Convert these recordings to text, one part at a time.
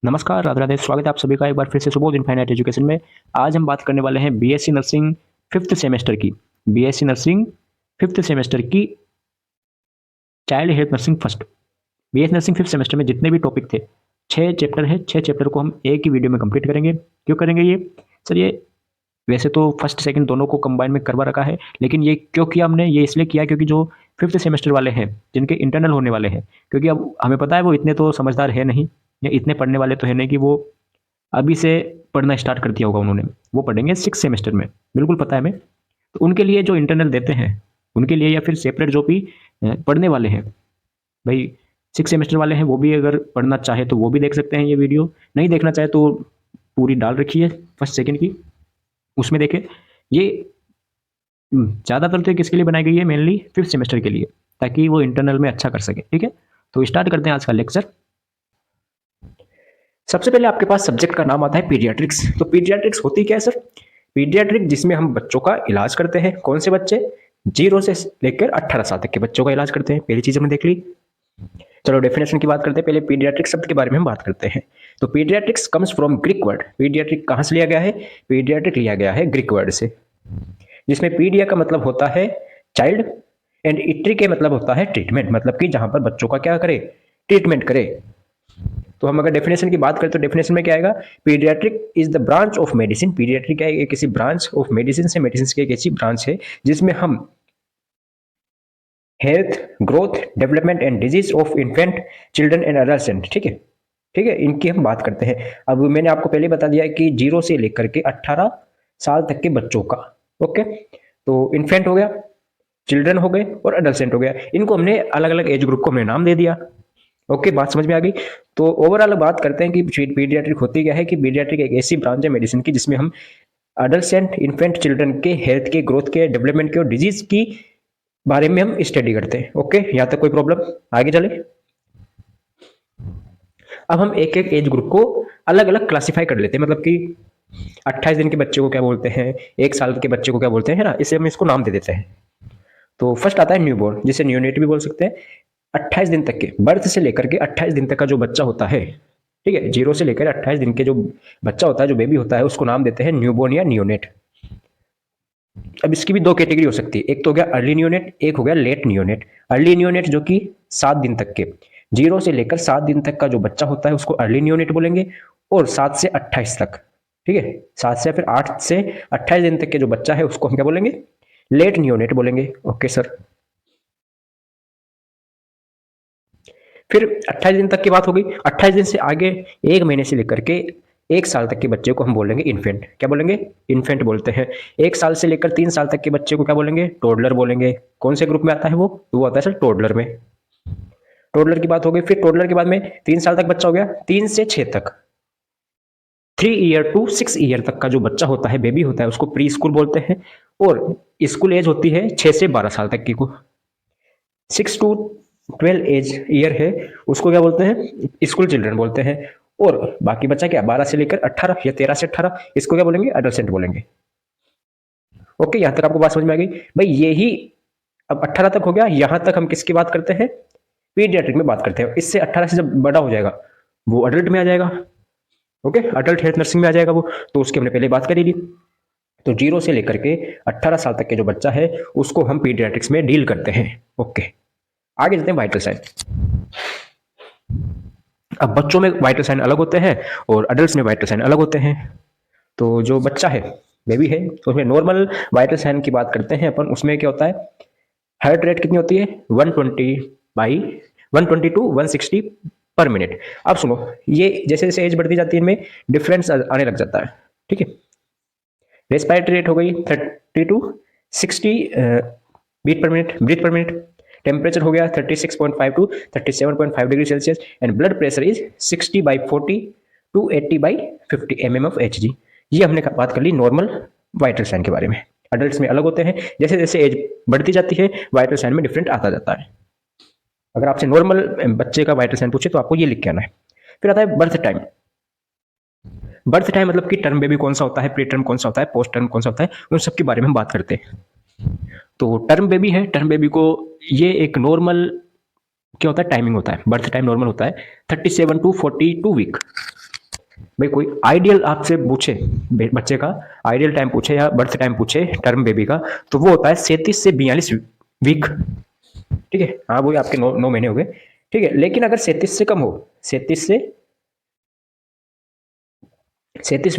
नमस्कार, राधे राधे। स्वागत है आप सभी का एक बार फिर से सुबोध इनफाइनाइट एजुकेशन में। आज हम बात करने वाले हैं बीएससी नर्सिंग 5th सेमेस्टर की। बीएससी नर्सिंग 5th सेमेस्टर की child health nursing first. BSc nursing 5th semester में जितने भी टॉपिक थे, 6 चैप्टर हैं। 6 चैप्टर को हम एक ही वीडियो में कंप्लीट करेंगे। क्यों करेंगे ये? सर ये वैसे तो फर्स्ट सेकंड दोनों को कंबाइन में करवा रखा है, लेकिन ये क्यों किया हमने? ये इसलिए किया क्योंकि जो 5th सेमेस्टर वाले हैं, जिनके इंटरनल होने वाले हैं, क्योंकि अब हमें पता है वो इतने तो समझदार है नहीं, या इतने पढ़ने वाले तो है नहीं कि वो अभी से पढ़ना स्टार्ट कर दिया होगा उन्होंने। वो पढ़ेंगे 6 सेमेस्टर में, बिल्कुल पता है हमें। तो उनके लिए जो इंटरनल देते हैं, उनके लिए या फिर सेपरेट जो भी पढ़ने वाले हैं भाई, 6 सेमेस्टर वाले हैं, वो भी अगर पढ़ना चाहे तो वो भी देख सकते हैं ये वीडियो। नहीं देखना चाहे तो पूरी डाल रखी है फर्स्ट सेकंड की, उसमें देखें। ये ज़्यादातर तो किसके लिए बनाई गई है? मेनली 5th सेमेस्टर के लिए, ताकि वो इंटरनल में अच्छा कर सके। ठीक है, तो स्टार्ट करते हैं आज का लेक्चर। सबसे पहले आपके पास सब्जेक्ट का नाम आता है पीडियाट्रिक्स। तो पीडियाट्रिक्स होती क्या है सर? पीडियाट्रिक जिसमें हम बच्चों का इलाज करते हैं। कौन से बच्चे? 0 से लेकर 18 साल तक के बच्चों का इलाज करते हैं। पहली चीज हमने देख ली। चलो डेफिनेशन की बात करते हैं। पहले पीडियाट्रिक शब्द के बारे में हम बात करते हैं। तो paediatrics comes from Greek word. Paediatric कहां से लिया गया है? पीडियाट्रिक लिया गया है ग्रीक वर्ड से, जिसमें पीडिया का मतलब होता है चाइल्ड एंड इट्री के मतलब होता है ट्रीटमेंट, मतलब कि जहां पर बच्चों का क्या करे? ट्रीटमेंट करे। तो हम अगर डेफिनेशन की बात करें तो डेफिनेशन में क्या आएगा? Paediatric is the branch of medicine. Paediatric क्या है? किसी ब्रांच ऑफ मेडिसिन से, मेडिसिन की एक ऐसी ब्रांच है जिसमें हम health, growth, development and disease of infant, children and adult, ठीक है, ठीक है, इनकी हम बात करते हैं। अब मैंने आपको पहले बता दिया कि 0 से लेकर के 18 साल तक के बच्चों का। ओके, तो इन्फेंट हो गया, चिल्ड्रन हो गए और एडल्ट हो गया। इनको हमने अलग अलग एज ग्रुप को हमने नाम दे दिया। ओके, बात समझ में आ गई। तो ओवरऑल बात करते हैं कि पीडियाट्रिक होती क्या है। कि पीडियाट्रिक एक ऐसी ब्रांच है मेडिसिन की जिसमें हम अडल्ट इन्फेंट चिल्ड्रन के हेल्थ के, ग्रोथ के, डेवलपमेंट के और डिजीज की बारे में हम स्टडी करते हैं। ओके, यहां तक कोई प्रॉब्लम? आगे चले। अब हम एक एक एज ग्रुप को अलग अलग क्लासिफाई कर लेते हैं। मतलब कि 28 दिन के बच्चे को क्या बोलते हैं, 1 साल के बच्चे को क्या बोलते हैं, है ना? इसे हम इसको नाम दे देते हैं। तो फर्स्ट आता है न्यूबॉर्न, जिसे न्यूनेट भी बोल सकते हैं। 28 दिन तक के, बर्थ से लेकर के 28 दिन तक का जो बच्चा होता है, ठीक है, 0 से लेकर 28 दिन के जो बच्चा होता है, जो बेबी होता है, उसको नाम देते हैं न्यूबॉर्न या नियोनेट। अब इसकी भी 2 कैटेगरी हो सकती है। एक तो हो गया अर्ली नियोनेट, एक हो गया लेट नियोनेट। अर्ली नियोनेट जो कि 7 दिन तक के, 0 से लेकर 7 दिन तक का जो बच्चा होता है उसको अर्ली नियोनेट बोलेंगे। और 7 से 28 तक, ठीक है, 7 से फिर 8 से 28 दिन तक के जो बच्चा है उसको हम क्या बोलेंगे? लेट नियोनेट बोलेंगे। Okay sir. फिर 28 दिन तक की बात हो गई। 28 दिन से आगे 1 महीने से लेकर के 1 साल तक के बच्चे को हम बोलेंगे इन्फेंट। क्या बोलेंगे? इन्फेंट बोलते हैं। 1 साल से लेकर 3 साल तक के बच्चे को क्या बोलेंगे? टोडलर बोलेंगे। कौन से ग्रुप में आता है वो आता है सर टोडलर में। टोडलर की बात हो गई। फिर टोडलर के बाद में 3 साल तक बच्चा हो गया। 3 से 6 तक, 3 ईयर टू 6 ईयर तक का जो बच्चा होता है, बेबी होता है, उसको प्री स्कूल बोलते हैं। और स्कूल एज होती है 6 से 12 साल तक की को। 6 to 12 एज ईयर है, उसको क्या बोलते हैं? स्कूल चिल्ड्रन बोलते हैं। और बाकी बच्चा क्या? 12 से लेकर 18 या 13 से 18, इसको क्या बोलेंगे? एडोलसेंट बोलेंगे। ओके, यहां तक आपको बात समझ में आ गई भाई? यही अब 18 तक हो गया। यहां तक हम किसकी बात करते हैं? पीडियाट्रिक में बात करते हैं। इससे 18 से जब बड़ा हो जाएगा वो अडल्ट में आ जाएगा। ओके, अडल्ट हेल्थ नर्सिंग में आ जाएगा वो। तो उसकी हमने पहले बात करी ली। तो 0 से लेकर के 18 साल तक के जो बच्चा है उसको हम पीडियाट्रिक्स में डील करते हैं। ओके, आगे चलते हैं वाइटल साइन। अब बच्चों में वाइटल साइन अलग होते हैं और अडल्ट में वाइटल साइन अलग होते हैं। तो जो बच्चा है, बेबी है, तो उसमें नॉर्मल वाइटल साइन की बात करते हैं अपन। उसमें क्या होता है? हार्ट रेट कितनी होती है? 120 टू 160 पर मिनट। अब सुनो, ये जैसे जैसे एज बढ़ती जाती है इनमें डिफरेंस आने लग जाता है। ठीक है, रेस्पिरेटरी रेट हो गई 30 to 60 beat per minute, breath per minute. Temperature हो गया 36.5 to 37.5 degree Celsius. And blood pressure is 60/40 to 80/50 mmHg। ये हमने बात कर ली नॉर्मल वाइटल साइन के बारे में। अडल्ट में अलग होते हैं। जैसे जैसे एज बढ़ती जाती है वाइटल साइन में डिफरेंट आता जाता है। अगर आपसे नॉर्मल बच्चे का वाइटल साइन पूछे तो आपको ये लिख के आना है। फिर आता है बर्थ टाइम। बर्थ टाइम मतलब कि टर्म बेबी कौन सा होता है, प्री टर्म कौन सा होता है, पोस्ट टर्म कौन सा होता है, उन सब के बारे में हम बात करते हैं। तो टर्म बेबी है, टर्म बेबी को ये एक नॉर्मल क्या होता है? टाइमिंग होता है। बर्थ टाइम नॉर्मल होता है 37 टू 42 वीक। भाई कोई आइडियल आपसे पूछे, बच्चे का आइडियल टाइम पूछे या बर्थ टाइम पूछे टर्म बेबी का, तो वो होता है 37 से 42 वीक। ठीक है, हाँ वो आपके 9 महीने हो गए। ठीक है, लेकिन अगर 37 से कम हो, 37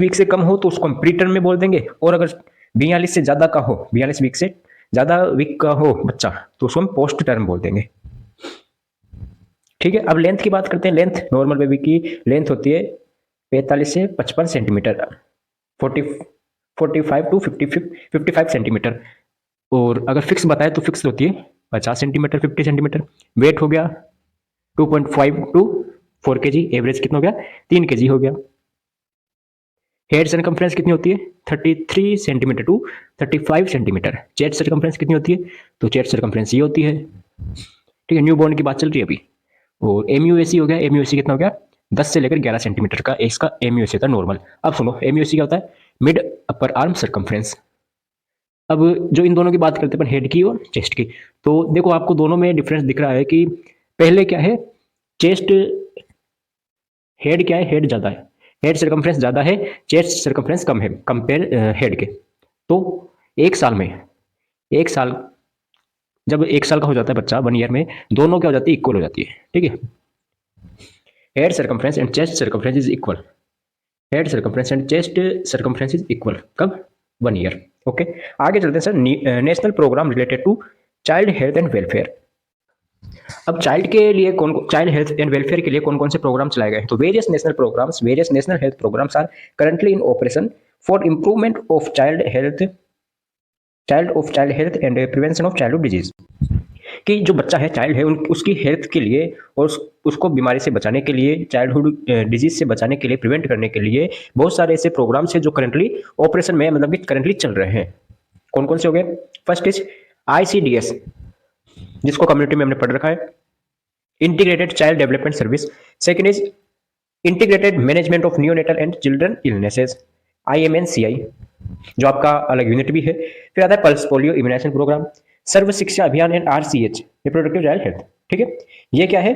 वीक से कम हो तो उसको हम प्री टर्म में बोल देंगे, और अगर 42 से ज्यादा का हो, 42 वीक से ज्यादा वीक का हो बच्चा, तो उसको हम पोस्ट टर्म बोल देंगे। ठीक है, अब लेंथ की बात करते हैं। लेंथ नॉर्मल बेबी की लेंथ होती है 45 से 55 सेंटीमीटर, 45 सेंटीमीटर। और अगर फिक्स बताए तो फिक्स होती है 50 सेंटीमीटर, 50 सेंटीमीटर। वेट हो गया 2.5 टू 4 kg, एवरेज कितना हो गया 3 kg हो गया। हेड सर्कमफ्रेंस कितनी होती है 33 centimetre to 35 centimetre. Chest circumference कितनी होती है, तो चेस्ट सर्कमफ्रेंस ये होती है। ठीक है, न्यू बॉर्न की बात चल रही है अभी। और एमयूएसी हो गया, एमयूएसी कितना हो गया 10 से लेकर 11 सेंटीमीटर का इसका एमयूएसी होता है नॉर्मल। अब सुनो, एमयूएसी क्या होता है, मिड अपर आर्म सर्कमफ्रेंस। अब जो इन दोनों की बात करते हैं अपन, हेड की और चेस्ट की, तो देखो आपको दोनों में डिफरेंस दिख रहा है कि पहले क्या है, चेस्ट, हेड क्या है, हेड ज्यादा है, हेड सर्कमफ्रेंस ज्यादा है, चेस्ट सर्कमफ्रेंस कम है कंपेयर हेड के। तो एक साल में, एक साल जब 1 साल का हो जाता है बच्चा, 1 ईयर में, दोनों क्या हो जाती है, इक्वल हो जाती है। ठीक है, head circumference and chest circumference is equal, head circumference and chest circumference is equal, कब 1 ईयर। ओके, आगे चलते हैं sir, national programme related to child health and welfare. अब चाइल्ड के लिए चाइल्ड हेल्थ एंड वेलफेयर के लिए कौन कौन से प्रोग्राम चलाए गए हैं, तो various national health programmes are currently in operation for improvement of child health and prevention of childhood disease. कि जो बच्चा है, चाइल्ड है, उसकी हेल्थ के लिए और उसको बीमारी से बचाने के लिए, चाइल्डहुड डिजीज से बचाने के लिए, प्रिवेंट करने के लिए बहुत सारे ऐसे प्रोग्राम्स हैं जो करंटली ऑपरेशन में, मतलब कि करंटली चल रहे हैं। कौन कौन से हो गए, फर्स्ट इज ICDS, जिसको कम्युनिटी में हमने पढ़ रखा है, integrated child development service. Second is integrated management of neonatal and children illnesses, IMNCI, जो आपका अलग यूनिट भी है। फिर आता है पल्स पोलियो इम्यूनाइजेशन प्रोग्राम, सर्व शिक्षा अभियान and RCH, reproductive child health. ठीक है, ये क्या है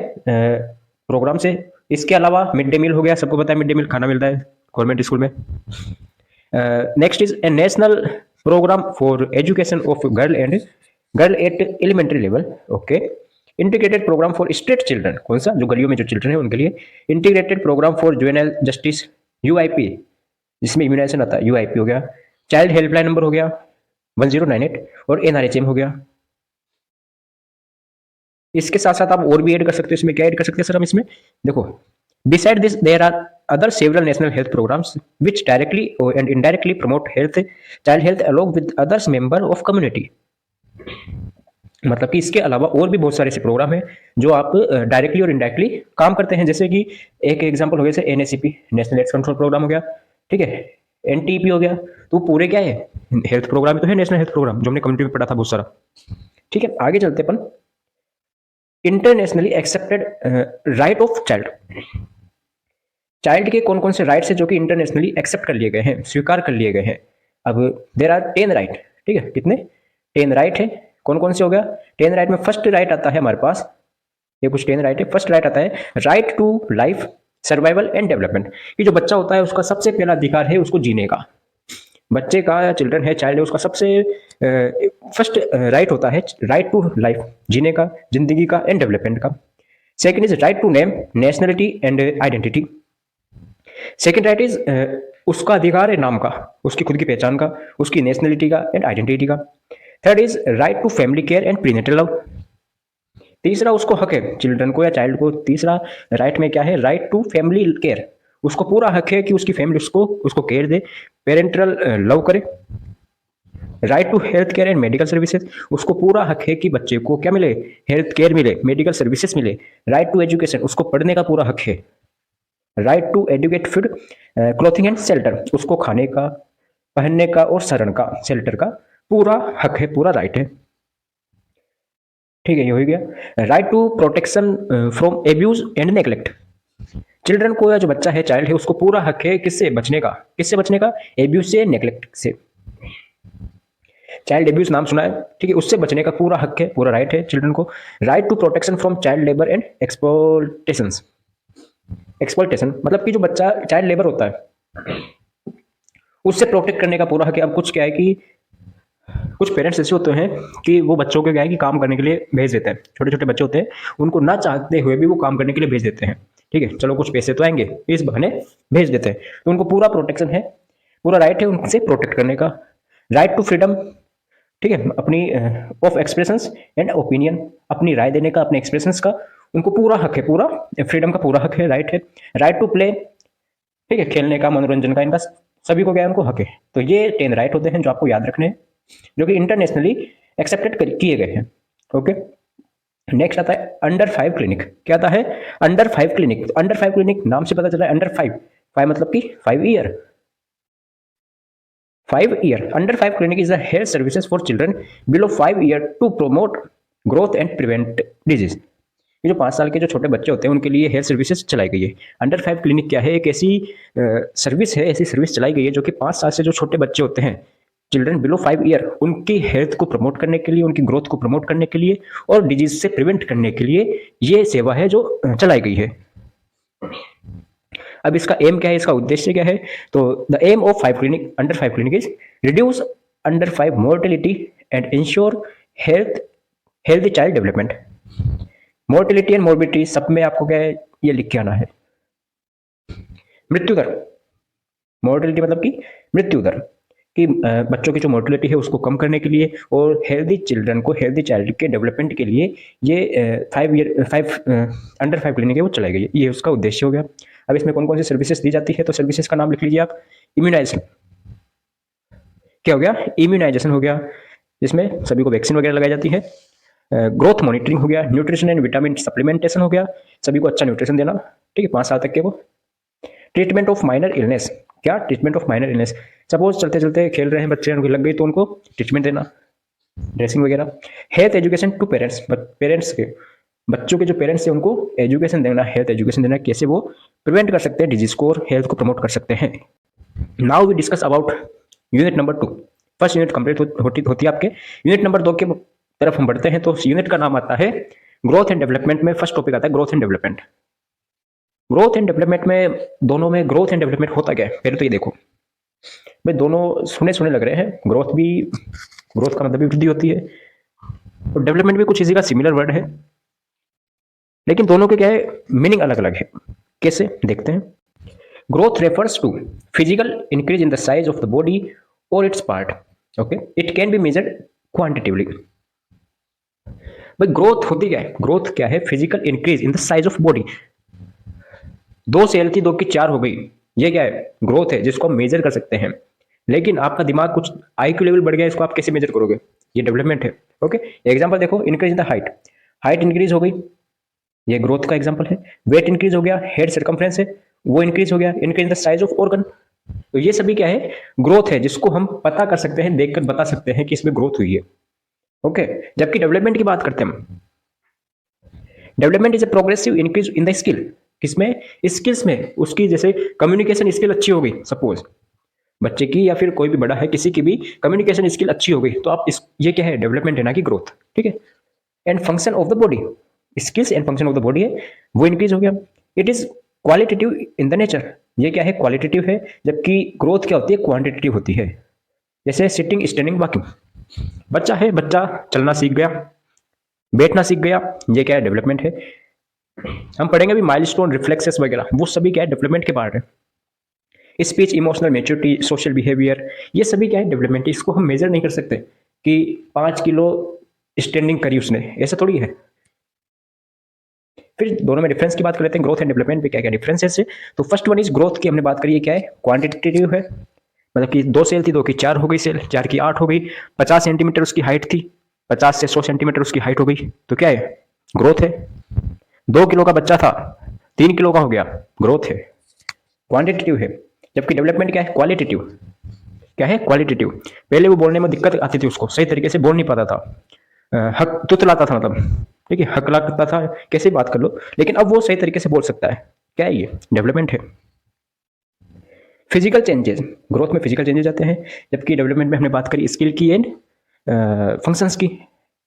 प्रोग्राम से। इसके अलावा मिड डे मील हो गया, सबको पता है मिड डे मील खाना मिलता है गवर्नमेंट स्कूल में। Next is a national programme for education of girl at elementary level. Okay, integrated programme for street children, कौन सा, जो गलियों में जो चिल्ड्रन है उनके लिए। Integrated programme for juvenile justice, UIP, जिसमें इम्यूनाइजेशन आता है, UIP हो गया। चाइल्ड हेल्पलाइन नंबर हो गया 1098, और NRHM हो गया। इसके साथ साथ आप और भी ऐड कर सकते हो इसमें। क्या ऐड कर सकते हैं सर हम इसमें, देखो, beside this there are other several national health programs which directly and indirectly promote child health along with others member of community। मतलब कि इसके अलावा और भी बहुत सारे ऐसे प्रोग्राम हैं जो आप डायरेक्टली और इनडायरेक्टली काम करते हैं। जैसे कि एक एग्जांपल हो गया जैसे NACP, national AIDS control programme हो गया। ठीक है, NTP हो गया। तो पूरे क्या है, हेल्थ प्रोग्राम तो है, नेशनल हेल्थ प्रोग्राम, जो हमने कम्युनिटी में पढ़ा था बहुत सारा। ठीक है, आगे चलते अपन, internationally accepted right of child. Child के कौन कौन से राइट्स है जो कि इंटरनेशनली एक्सेप्ट कर लिए गए हैं, स्वीकार कर लिए गए हैं। अब देर आर 10 राइट। ठीक है, कितने, 10 राइट है। कौन कौन से हो गया, 10 राइट में फर्स्ट राइट आता है हमारे पास, ये कुछ 10 राइट है। फर्स्ट राइट आता है right to life, survival and development. कि जो बच्चा होता है उसका सबसे पहला अधिकार है उसको जीने का। बच्चे का, चिल्ड्रन है, चाइल्ड है, उसका सबसे फर्स्ट राइट होता है राइट टू लाइफ, जीने का, जिंदगी का, एंड डेवलपमेंट का। Second is right to name, nationality and identity. Second right is उसका अधिकार है नाम का, उसकी खुद की पहचान का, उसकी नेशनलिटी का एंड आइडेंटिटी का। Third is right to family care and prenatal love. तीसरा उसको हक है, चिल्ड्रन को या चाइल्ड को, तीसरा राइट में क्या है, राइट टू फैमिली केयर। उसको पूरा हक है कि उसकी फैमिली उसको केयर दे, पेरेंटल लव करे। Right to health care and medical services, उसको पूरा हक है कि बच्चे को क्या मिले, हेल्थ केयर मिले, मेडिकल सर्विसेज मिले। राइट टू एजुकेशन, उसको पढ़ने का पूरा हक है। Right to adequate food, clothing and shelter, उसको खाने का, पहनने का और शरण का, शेल्टर का पूरा हक है, पूरा राइट है। ठीक है, ये हो गया। Right to protection from abuse and neglect. Children को या जो बच्चा है, चाइल्ड है, उसको पूरा हक है किससे बचने का, किससे बचने का, एब्यूज से, नेग्लेक्ट से। चाइल्ड एब्यूज नाम सुना है, ठीक है, उससे बचने का पूरा हक है, पूरा राइट है चिल्ड्रन को। Right to protection from child labour and exploitations, exploitation मतलब कि जो बच्चा चाइल्ड लेबर होता है उससे प्रोटेक्ट करने का पूरा हक है। अब कुछ क्या है कि कुछ पेरेंट्स ऐसे होते हैं कि वो बच्चों को क्या है कि काम करने के लिए भेज देते हैं, छोटे छोटे बच्चे होते हैं उनको ना चाहते हुए भी वो काम करने के लिए भेज देते हैं, ठीक है, चलो कुछ पैसे तो आएंगे इस बहाने भेज देते हैं, तो उनको पूरा प्रोटेक्शन है, पूरा राइट है उनसे प्रोटेक्ट करने का, राइट टू फ्रीडम, ठीक है, अपनी ऑफ एक्सप्रेशंस एंड ओपिनियन, अपनी राय देने का, अपने एक्सप्रेशंस का उनको पूरा हक है, पूरा फ्रीडम का पूरा हक है, राइट टू प्ले, ठीक है, खेलने का, मनोरंजन का, इनका सभी को क्या है उनको हक है। तो ये 10 राइट होते हैं जो आपको याद रखने हैं, जो कि इंटरनेशनली एक्सेप्टेड किए गए हैं। ओके, नेक्स्ट आता है अंडर 5 क्लिनिक। क्या आता है? Under 5 clinic. अंडर 5 क्लिनिक नाम से पता चला है अंडर 5, 5 मतलब कि 5 year, 5 year. Under 5 clinic is the health services for children below 5 year to promote growth and prevent disease. ये जो 5 साल के जो छोटे बच्चे होते हैं उनके लिए हेल्थ सर्विसेज चलाई गई है। अंडर 5 क्लिनिक क्या है? एक ऐसी सर्विस है, ऐसी सर्विस चलाई गई है जो कि 5 साल से जो छोटे बच्चे होते हैं, चिल्ड्रन बिलो 5 ईयर, उनकी हेल्थ को प्रमोट करने के लिए, उनकी ग्रोथ को प्रमोट करने के लिए और डिजीज से प्रिवेंट करने के लिए ये सेवा है जो चलाई गई है। अब इसका एम क्या है, इसका उद्देश्य क्या है? तो the aim of 5 clinic, under 5 clinic is reduce under 5 mortality and ensure healthy child development. Mortality and morbidity सब में आपको क्या है ये लिख के आना है। मृत्यु दर, मोर्टेलिटी मतलब कि मृत्यु दर, कि बच्चों की जो मोर्टेलिटी है उसको कम करने के लिए और हेल्दी चिल्ड्रन को, हेल्दी चाइल्ड के डेवलपमेंट के लिए ये 5 अंडर 5 क्लिनिक है वो चलाई गई है, ये उसका उद्देश्य हो गया। अब इसमें कौन कौन सी सर्विसेज दी जाती है, तो सर्विसेज का नाम लिख लीजिए आप। इम्यूनाइजेशन, क्या हो गया? इम्यूनाइजेशन हो गया, जिसमें सभी को वैक्सीन वगैरह लगाई जाती है। ग्रोथ मॉनिटरिंग हो गया, न्यूट्रिशन एंड विटामिन सप्लीमेंटेशन हो गया, सभी को अच्छा न्यूट्रिशन देना, ठीक है, 5 साल तक के वो। ट्रीटमेंट ऑफ माइनर इलनेस, क्या? Treatment of minor illness, suppose चलते चलते खेल रहे हैं बच्चे, उनको लग गई तो उनको ट्रीटमेंट देना, ड्रेसिंग वगैरह। Health education to parents, parents के, बच्चों के जो पेरेंट्स हैं उनको एजुकेशन देना, हेल्थ एजुकेशन देना, कैसे वो प्रिवेंट कर सकते हैं डिजीज को और हेल्थ को प्रमोट कर सकते हैं। Now we discuss about unit number 2। First unit complete होती है आपके, यूनिट नंबर 2 के तरफ हम बढ़ते हैं। तो यूनिट का नाम आता है ग्रोथ एंड डेवलपमेंट। में फर्स्ट टॉपिक आता है growth and development. Growth and development में, दोनों में ग्रोथ एंड डेवलपमेंट होता क्या है पहले तो ये देखो भाई, दोनों सुने सुने लग रहे हैं। ग्रोथ का मतलब भी वृद्धि होती है और डेवलपमेंट भी कुछ इसी का सिमिलर वर्ड है, लेकिन दोनों के क्या है मीनिंग अलग अलग है। कैसे देखते हैं। Growth refers to physical increase in the size of the body और its part. Okay, it can be measured quantitatively. भाई ग्रोथ होती क्या है? ग्रोथ क्या है? Physical increase in the size of body. 2 cell थी, 2 की 4 हो गई, ये क्या है? ग्रोथ है, जिसको हम मेजर कर सकते हैं। लेकिन आपका दिमाग कुछ IQ लेवल बढ़ गया, इसको आप कैसे मेजर करोगे? ये डेवलपमेंट है। ओके, एग्जांपल देखो, increase in the height, height increase हो गई, ये ग्रोथ का एग्जांपल है। वेट इंक्रीज हो गया, हेड सर्कमफ्रेंस है वो इंक्रीज हो गया, increase in the size of organ. तो ये सभी क्या है? ग्रोथ है, जिसको हम पता कर सकते हैं, देखकर बता सकते हैं कि इसमें ग्रोथ हुई है। ओके, जबकि डेवलपमेंट की बात करते हैं हम, development is a progressive increase in the skill. किसमें? स्किल्स में। उसकी जैसे कम्युनिकेशन स्किल अच्छी हो गई, सपोज बच्चे की या फिर कोई भी बड़ा है, किसी की भी कम्युनिकेशन स्किल अच्छी हो गई, तो आप ये क्या है? डेवलपमेंट है, ना कि ग्रोथ, ठीक है। And function of the body, skills and function of the body है वो इंक्रीज हो गया। It is qualitative in the nature, ये क्या है? क्वालिटेटिव है, जबकि ग्रोथ क्या होती है? क्वांटिटेटिव होती है। जैसे सिटिंग, स्टैंडिंग, वॉकिंग, बच्चा है, बच्चा चलना सीख गया, बैठना सीख गया, ये क्या है? डेवलपमेंट है। हम पढ़ेंगे अभी माइलस्टोन, रिफ्लेक्सेस वगैरह, वो सभी क्या है? डेवलपमेंट के पार्ट है। Speech, emotional maturity, social behaviour, ये सभी क्या है? डेवलपमेंट। इसको हम मेजर नहीं कर सकते कि 5 किलो स्टैंडिंग करी उसने, ऐसा थोड़ी है। फिर दोनों में डिफरेंस की बात कर लेते हैं, ग्रोथ एंड डेवलपमेंट में क्या क्या डिफरेंस है। तो फर्स्ट वन इज ग्रोथ की हमने बात करी है, क्या है? क्वांटिटेटिव है, मतलब कि 2 सेल थी, 2 की 4 हो गई सेल, 4 की 8 हो गई, 50 सेंटीमीटर उसकी हाइट थी, 50 से 100 सेंटीमीटर उसकी हाइट हो गई, तो क्या है? ग्रोथ है। 2 किलो का बच्चा था, 3 किलो का हो गया, ग्रोथ है, क्वांटिटेटिव है। जबकि डेवलपमेंट क्या है? क्वालिटेटिव। क्या है? क्वालिटेटिव। पहले वो बोलने में दिक्कत आती थी, उसको सही तरीके से बोल नहीं पाता था, हक तुतलाता था, मतलब ठीक है, हकला करता था, कैसे बात कर लो, लेकिन अब वो सही तरीके से बोल सकता है। क्या है? ये डेवलपमेंट है। फिजिकल चेंजेस, ग्रोथ में फिजिकल चेंजेस आते हैं, जबकि डेवलपमेंट में हमने बात करी स्किल की एंड फंक्शंस की।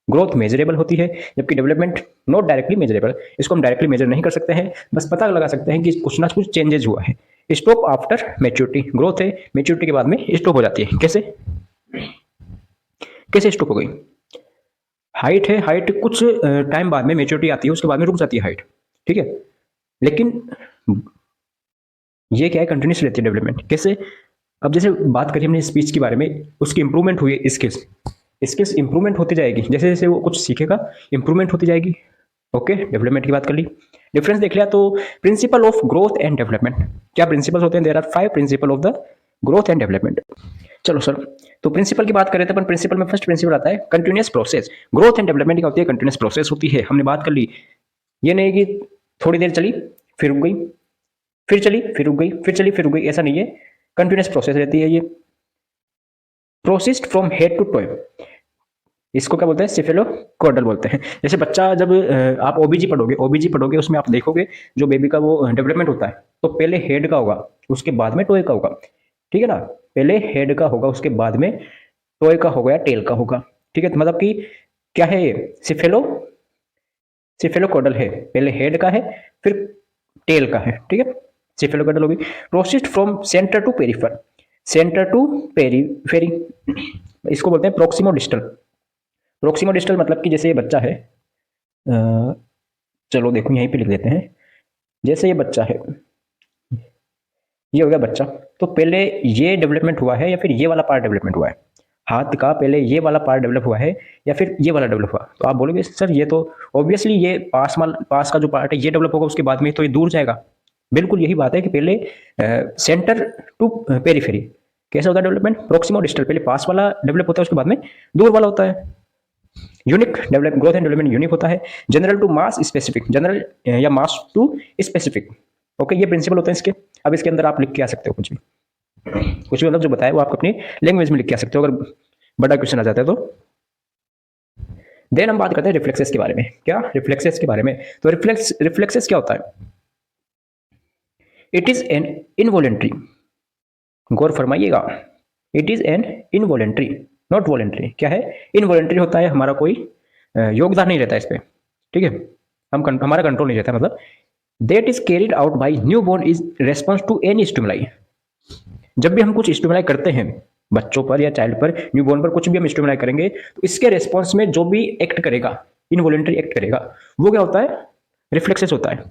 ग्रोथ मेजरेबल होती है, जबकि डेवलपमेंट नॉट डायरेक्टली मेजरेबल। इसको हम डायरेक्टली मेजर नहीं कर सकते हैं, बस पता लगा सकते हैं कि कुछ ना कुछ चेंजेस हुआ है। स्टॉप आफ्टर मैच्योरिटी, ग्रोथ है मैच्योरिटी के बाद में स्टॉप हो जाती है। कैसे कैसे स्टॉप हो गई? हाइट है, हाइट कुछ टाइम बाद में मैच्योरिटी आती है, उसके बाद में रुक जाती है हाइट, ठीक है। लेकिन ये क्या है, कंटिन्यूस रहती है डेवलपमेंट। कैसे? अब जैसे बात करी हमने स्पीच के बारे में, उसकी इंप्रूवमेंट हुई है, स्किल्स स्किल्स इंप्रूवमेंट होती जाएगी, जैसे जैसे वो कुछ सीखेगा इंप्रूवमेंट होती जाएगी। ओके, डेवलपमेंट की बात कर ली, डिफरेंस देख लिया। तो principle of growth and development, क्या प्रिंसिपल्स होते हैं? There are 5 principle of the growth and development. चलो सर, तो प्रिंसिपल की बात करें तो अपन प्रिंसिपल में फर्स्ट प्रिंसिपल आता है continuous process. Growth and development क्या होती है? कंटिन्यूअस प्रोसेस होती है, हमने बात कर ली। ये नहीं कि थोड़ी देर चली फिर रुक गई, फिर चली फिर रुक गई, फिर चली फिर रुक गई, ऐसा नहीं है। कंटिन्यूअस प्रोसेस रहती है ये। Process from head to toe, इसको क्या बोलते हैं? सिफेलोकॉर्डल बोलते हैं। जैसे बच्चा जब आप ओबीजी पढ़ोगे उसमें आप देखोगे जो बेबी का वो डेवलपमेंट होता है, तो पहले हेड का होगा, उसके बाद में टॉय का होगा, ठीक है ना। पहले हेड का होगा, उसके बाद में टॉय का होगा या टेल का होगा, ठीक है। तो मतलब कि क्या है ये? सिफेलोकॉर्डल है, पहले हेड का है फिर टेल का है, ठीक है। सिफेलोकॉर्डल होगी। Processed from centre to periphery, centre to periphery, इसको बोलते हैं प्रोक्सिमो डिस्टल। प्रोक्सिमो डिस्टल मतलब कि जैसे ये बच्चा है, चलो देखो यहीं पे लिख देते हैं। जैसे ये बच्चा है, ये हो गया बच्चा, तो पहले ये डेवलपमेंट हुआ है या फिर ये वाला पार्ट डेवलपमेंट हुआ है? हाथ का पहले ये वाला पार्ट डेवलप हुआ है या फिर ये वाला डेवलप हुआ? तो आप बोलोगे सर ये तो ऑब्वियसली ये पास का जो पार्ट है ये डेवलप होगा, उसके बाद में तो ये दूर जाएगा। बिल्कुल यही बात है कि पहले सेंटर टू पेरीफेरी कैसा होता है डेवलपमेंट? प्रोक्सिमो डिस्टल, पहले पास वाला डेवलप होता है, उसके बाद में दूर वाला होता है। Unique develop, growth and development unique होता है। General to mass specific, general या मास टू स्पेसिफिक। ओके, ये प्रिंसिपल होते हैं इसके। अब इसके अंदर आप लिख के आ सकते हो कुछ भी, मतलब जो बताया वो आप अपनी लैंग्वेज में लिख के आ सकते हो अगर बड़ा क्वेश्चन आ जाता है तो। देन हम बात करते हैं रिफ्लेक्सेस के बारे में। क्या? रिफ्लेक्सेस के बारे में। तो रिफ्लेक्सेस क्या होता है? इट इज एन इनवॉलेंट्री, गौर फरमाइएगा, it is an involuntary not voluntary. क्या है? इनवॉलेंट्री होता है, हमारा कोई योगदान नहीं रहता इस पर, ठीक है। हमारा कंट्रोल नहीं रहता, मतलब that is carried out by newborn is response to any stimuli. जब भी हम कुछ स्टिमुलाई करते हैं बच्चों पर या चाइल्ड पर, न्यू बोर्न पर कुछ भी हम स्टिमुलाई करेंगे, तो इसके रेस्पॉन्स में जो भी एक्ट करेगा, इनवॉलेंट्री एक्ट करेगा, वो क्या होता है? रिफ्लेक्सेस होता है।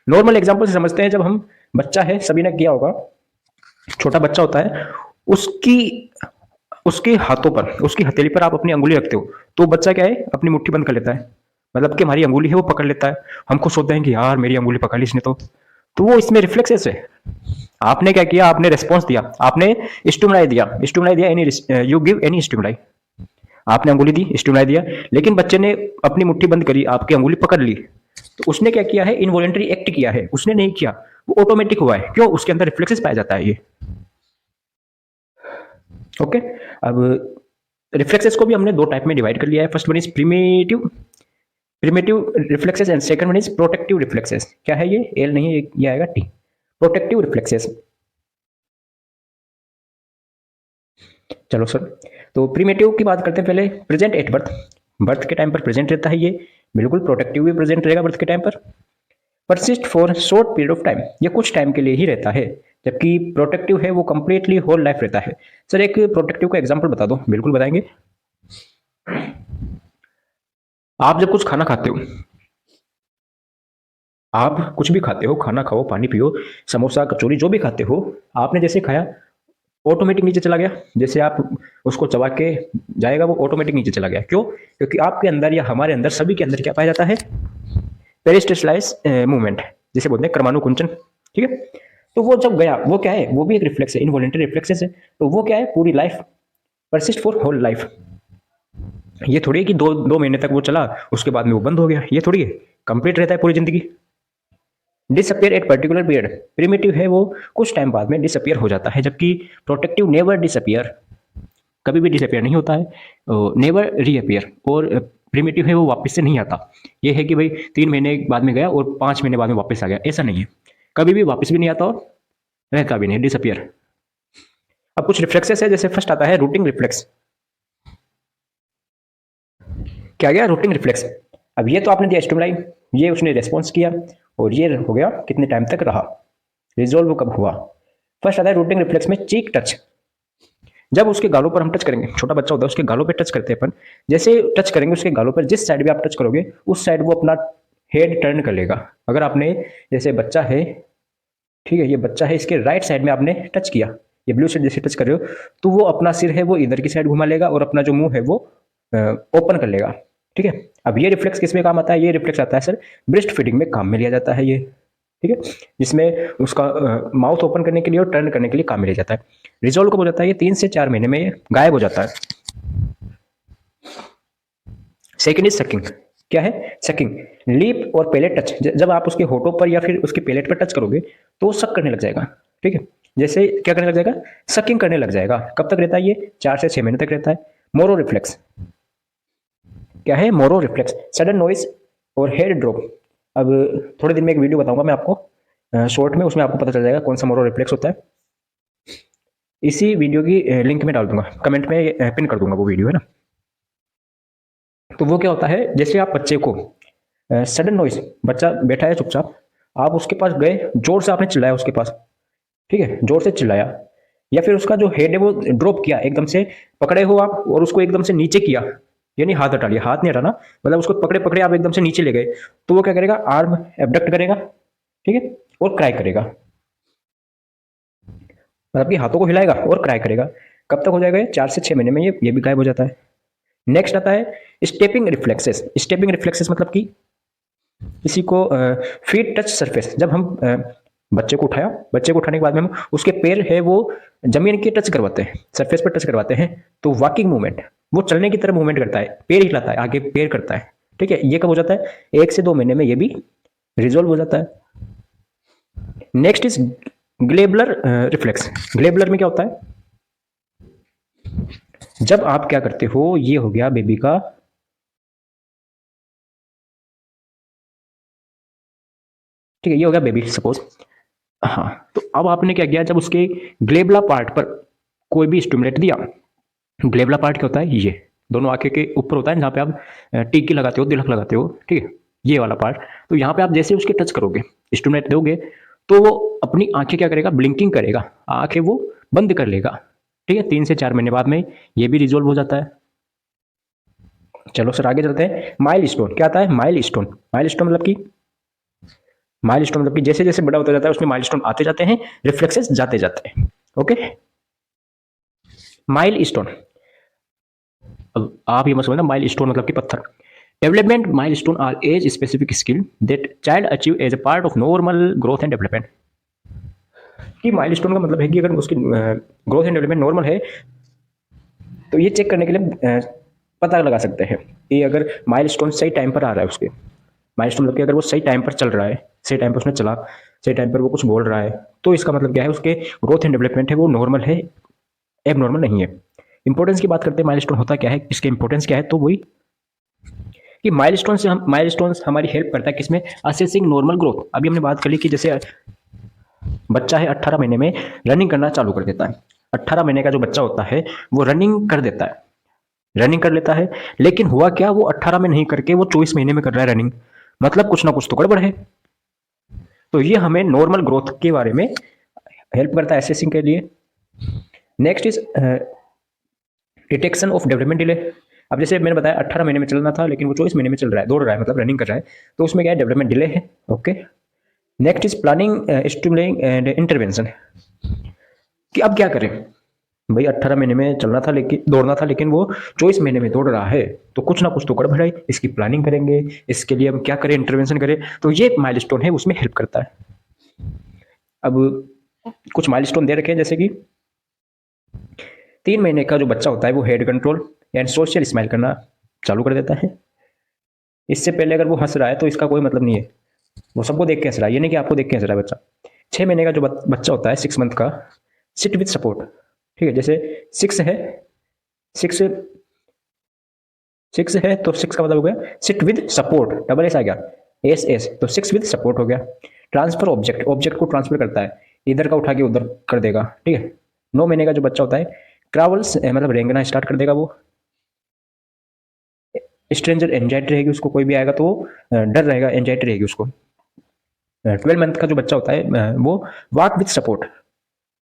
नॉर्मल एग्जाम्पल से समझते हैं। जब हम बच्चा है, सभी ने किया होगा, छोटा बच्चा होता है, उसकी उसके हाथों पर, उसकी हथेली पर आप अपनी अंगुली रखते हो, तो बच्चा क्या है? अपनी मुट्ठी बंद कर लेता है, मतलब कि हमारी अंगुली है वो पकड़ लेता है। हम खुश होते हैं कि यार मेरी अंगुली पकड़ ली इसने, तो वो इसमें रिफ्लेक्सेस है। आपने क्या किया? आपने रेस्पॉन्स दिया, आपने स्टिमुलाई दिया any, you give any stimuli. आपने अंगुली दी, स्टिमुलाई दिया, लेकिन बच्चे ने अपनी मुट्ठी बंद करी, आपकी अंगुली पकड़ ली, तो उसने क्या किया है? इनवॉलेंटरी एक्ट किया है, उसने नहीं किया, वो ऑटोमेटिक हुआ है। क्यों? उसके अंदर रिफ्लेक्सेस पाया जाता है ये। ओके, अब रिफ्लेक्सेस को भी हमने दो टाइप में डिवाइड कर लिया है। First one is primitive reflexes and second one is protective reflexes. क्या है ये? एल नहीं है, ये आएगा टी, प्रोटेक्टिव रिफ्लेक्सेस। चलो सर, तो प्रिमिटिव की बात करते हैं पहले। प्रेजेंट एट बर्थ, बर्थ के टाइम पर प्रेजेंट रहता है ये, बिल्कुल। प्रोटेक्टिव भी प्रेजेंट रहेगा बर्थ के टाइम पर। Persist for short period of time, ये कुछ टाइम के लिए ही रहता है, जबकि प्रोटेक्टिव है वो कंप्लीटली होल लाइफ रहता है। सर एक प्रोटेक्टिव का एग्जांपल बता दो। बिल्कुल बताएंगे। आप जब कुछ खाना खाते हो, आप कुछ भी खाते हो, खाना खाओ, पानी पियो, समोसा कचौरी जो भी खाते हो, आपने जैसे खाया ऑटोमेटिक नीचे चला गया। जैसे आप उसको चबा के जाएगा, वो ऑटोमेटिक नीचे चला गया। क्यों? क्योंकि आपके अंदर या हमारे अंदर, सभी के अंदर क्या पाया जाता है? पेरिस्टेलाइज मूवमेंट, जिसे बोलते हैं क्रमानुकुंचन, ठीक है। तो वो जब गया, वो क्या है? वो भी एक रिफ्लेक्स है, इनवॉलेंटरी रिफ्लेक्सेस है। तो वो क्या है? पूरी life, persist for whole life. ये थोड़ी है कि दो महीने तक वो चला, उसके बाद में वो बंद हो गया, ये थोड़ी है, कंप्लीट रहता है पूरी जिंदगी। Disappear at particular period, primitive है वो कुछ टाइम बाद में डिसअपियर हो जाता है, जबकि प्रोटेक्टिव नेवर डिसअपियर, कभी भी डिसअपियर नहीं होता है, नेवर रीअपियर। और प्रिमिटिव है वो वापस से नहीं आता। ये है कि भाई 3 महीने बाद में गया और 5 महीने बाद में वापस आ गया, ऐसा नहीं है। कभी भी वापस भी नहीं आता और रहता भी नहीं, डिसअपियर। अब कुछ रिफ्लेक्सेस है, जैसे फर्स्ट आता है रूटिंग रिफ्लेक्स। क्या गया, रूटिंग रिफ्लेक्स। अब ये तो आपने दिया स्टिमुलाई, ये उसने रेस्पॉन्स किया और ये हो गया कितने टाइम तक रहा, रिजोल्व कब हुआ। फर्स्ट आता है रूटिंग रिफ्लेक्स में चीक टच। जब उसके गालों पर हम टच करेंगे, छोटा बच्चा होता है उसके गालों पे टच करते हैं अपन, जैसे टच करेंगे उसके गालों पर, जिस साइड भी आप टच करोगे उस साइड वो अपना हेड टर्न कर लेगा। अगर आपने, जैसे बच्चा है, ठीक है, ये बच्चा है, इसके राइट साइड में आपने टच किया, ये ब्लू साइड जैसे टच कर रहे हो, तो वो अपना सिर है वो इधर की साइड घुमा लेगा और अपना जो मुंह है वो ओपन कर लेगा। ठीक है, अब ये रिफ्लेक्स किस में काम आता है, ये रिफ्लेक्स आता है सर ब्रेस्ट फीडिंग में काम में लिया जाता है ये। ठीक है, जिसमें उसका माउथ ओपन करने के लिए और टर्न करने के लिए काम में लिया जाता है। रिजॉल्व कब हो जाता है, ये 3 से 4 महीने में ये गायब हो जाता है। Second is sucking. क्या है, सकिंग। लिप और पेलेट टच, जब आप उसके होठों पर या फिर उसके पेलेट पर टच करोगे तो वो सक करने लग जाएगा। ठीक है, जैसे क्या करने लग जाएगा, सकिंग करने लग जाएगा। कब तक रहता है ये, 4 से 6 महीने तक रहता है। Moro reflex. क्या है, मोरो रिफ्लेक्स, सडन नॉइज और हेड ड्रॉप। अब थोड़े दिन में एक वीडियो बताऊंगा मैं आपको शॉर्ट में, उसमें आपको पता चल जाएगा कौन सा मोरो रिफ्लेक्स होता है। इसी वीडियो की लिंक में डाल दूंगा, कमेंट में पिन कर दूंगा वो वीडियो, है ना। तो वो क्या होता है, जैसे आप बच्चे को सडन नॉइज, बच्चा बैठा है चुपचाप, आप उसके पास गए, जोर से आपने चिल्लाया उसके पास, ठीक है, जोर से चिल्लाया, या फिर उसका जो हेड है वो ड्रॉप किया, एकदम से पकड़े हो आप और उसको एकदम से नीचे किया, यानी हाथ हटा लिया, हाथ नहीं हटाना, मतलब उसको पकड़े पकड़े आप एकदम से नीचे ले गए, तो वो क्या करेगा, आर्म एबडक्ट करेगा, ठीक है, और क्राई करेगा, मतलब कि हाथों को हिलाएगा और क्राई करेगा। कब तक हो जाएगा ये, 4 से 6 महीने में ये भी गायब हो जाता है। नेक्स्ट आता है स्टेपिंग रिफ्लेक्सेस। स्टेपिंग रिफ्लेक्सेस मतलब कि किसी को फीट टच सरफेस, जब हम बच्चे को उठाया, बच्चे को उठाने के बाद में हम उसके पैर है वो जमीन के टच करवाते हैं, सरफेस पर टच करवाते हैं, तो वॉकिंग मूवमेंट, वो चलने की तरह मूवमेंट करता है, पैर हिलाता है, आगे पैर करता है। ठीक है, ये कब हो जाता है, 1 से 2 महीने में ये भी रिजोल्व हो जाता है। Next is glabellar reflex. Glabellar में क्या होता है, जब आप क्या करते हो, ये हो गया बेबी का, ठीक है, ये हो गया बेबी सपोज, हाँ, तो अब आपने क्या किया, जब उसके ग्लेबुला पार्ट पर कोई भी स्टिमुलेट दिया, ग्लेबुला पार्ट क्या होता है, ये दोनों आंखें के ऊपर होता है जहाँ पे आप टीकी लगाते हो, तिलक लगाते हो, ठीक है, ये वाला पार्ट, तो यहाँ पे आप जैसे उसके टच करोगे, स्टिमुलेट दोगे, तो वो अपनी आंखें क्या करेगा, ब्लिंकिंग करेगा, आंखें वो बंद कर लेगा। ठीक है, 3 से 4 महीने बाद में ये भी रिजोल्व हो जाता है। चलो सर आगे चलते हैं। माइल स्टोन क्या आता है, माइल स्टोन, माइल स्टोन मतलब कि, माइल स्टोन मतलब कि जैसे जैसे बड़ा होता जाता है उसमें माइल स्टोन आते जाते हैं, रिफ्लेक्सेस जाते जाते हैं। ओके, माइल स्टोन, अब आप ये मत समझना माइल स्टोन मतलब कि पत्थर। Development milestone are age specific skill that child achieve as a part of normal growth and development. कि माइल स्टोन का मतलब है कि अगर उसकी ग्रोथ एंड डेवलपमेंट नॉर्मल है, तो ये चेक करने के लिए पता लगा सकते हैं कि अगर माइल स्टोन सही टाइम पर आ रहा है उसके, माइल स्टोन मतलब कि अगर वो सही टाइम पर चल रहा है, सही टाइम पर उसने चला, सही टाइम पर वो कुछ बोल रहा है, तो इसका मतलब क्या है, उसके ग्रोथ एंड डेवलपमेंट है वो नॉर्मल है, एब नॉर्मल नहीं है। इंपॉर्टेंस की बात करते हैं, माइलस्टोन होता क्या है, इसके इंपॉर्टेंस क्या है, तो वही कि माइलस्टोन से हम, माइलस्टोन हमारी हेल्प करता है किसमें, असेसिंग नॉर्मल ग्रोथ। अभी हमने बात कर ली कि जैसे बच्चा है 18 महीने में रनिंग करना चालू कर देता है, 18 महीने का जो बच्चा होता है वो रनिंग कर देता है, रनिंग कर लेता है, लेकिन हुआ क्या, वो 18 में नहीं करके वो 24 महीने में कर रहा है रनिंग, मतलब कुछ ना कुछ तो गड़बड़ है। तो ये हमें नॉर्मल ग्रोथ के बारे में हेल्प करता है एसेसिंग के लिए। Next is detection of development delay. अब जैसे मैंने बताया 18 महीने में चलना था लेकिन वो 24 महीने में चल रहा है, दौड़ रहा है, मतलब रनिंग कर रहा है, तो उसमें क्या है, डेवलपमेंट डिले है। Okay, next is planning stimulating and intervention, कि अब क्या करें भाई, 18 महीने में चलना था लेकिन दौड़ना था, लेकिन वो 24 महीने में दौड़ रहा है, तो कुछ ना कुछ तो गड़बड़ है, इसकी प्लानिंग करेंगे, इसके लिए हम क्या करें, इंटरवेंशन करें, तो ये माइलस्टोन है उसमें हेल्प करता है। अब कुछ माइलस्टोन दे रखे हैं, जैसे कि 3 महीने का जो बच्चा होता है वो head control and social smile करना चालू कर देता है। इससे पहले अगर वो हंस रहा है तो इसका कोई मतलब नहीं है, वो सबको देख के हंस रहा है, ये नहीं कि आपको देख के हंस रहा है बच्चा। 6 महीने का जो बच्चा होता है, 6 मंथ का, सिट विद सपोर्ट, ठीक है, जैसे 6 है, 6 6 है तो 6 का मतलब हो गया sit with support, double S आ गया, एस एस, तो 6 विद सपोर्ट हो गया। ट्रांसफर ऑब्जेक्ट, ऑब्जेक्ट को ट्रांसफर करता है, इधर का उठा के उधर कर देगा, ठीक है। 9 महीने का जो बच्चा होता है, ट्रैवल्स मतलब रेंगना स्टार्ट कर देगा वो, स्ट्रेंजर एंजाइटी रहेगी उसको, कोई भी आएगा तो वो डर रहेगा, एंजाइटी रहेगी उसको। 12 मंथ का जो बच्चा होता है वो walk with support,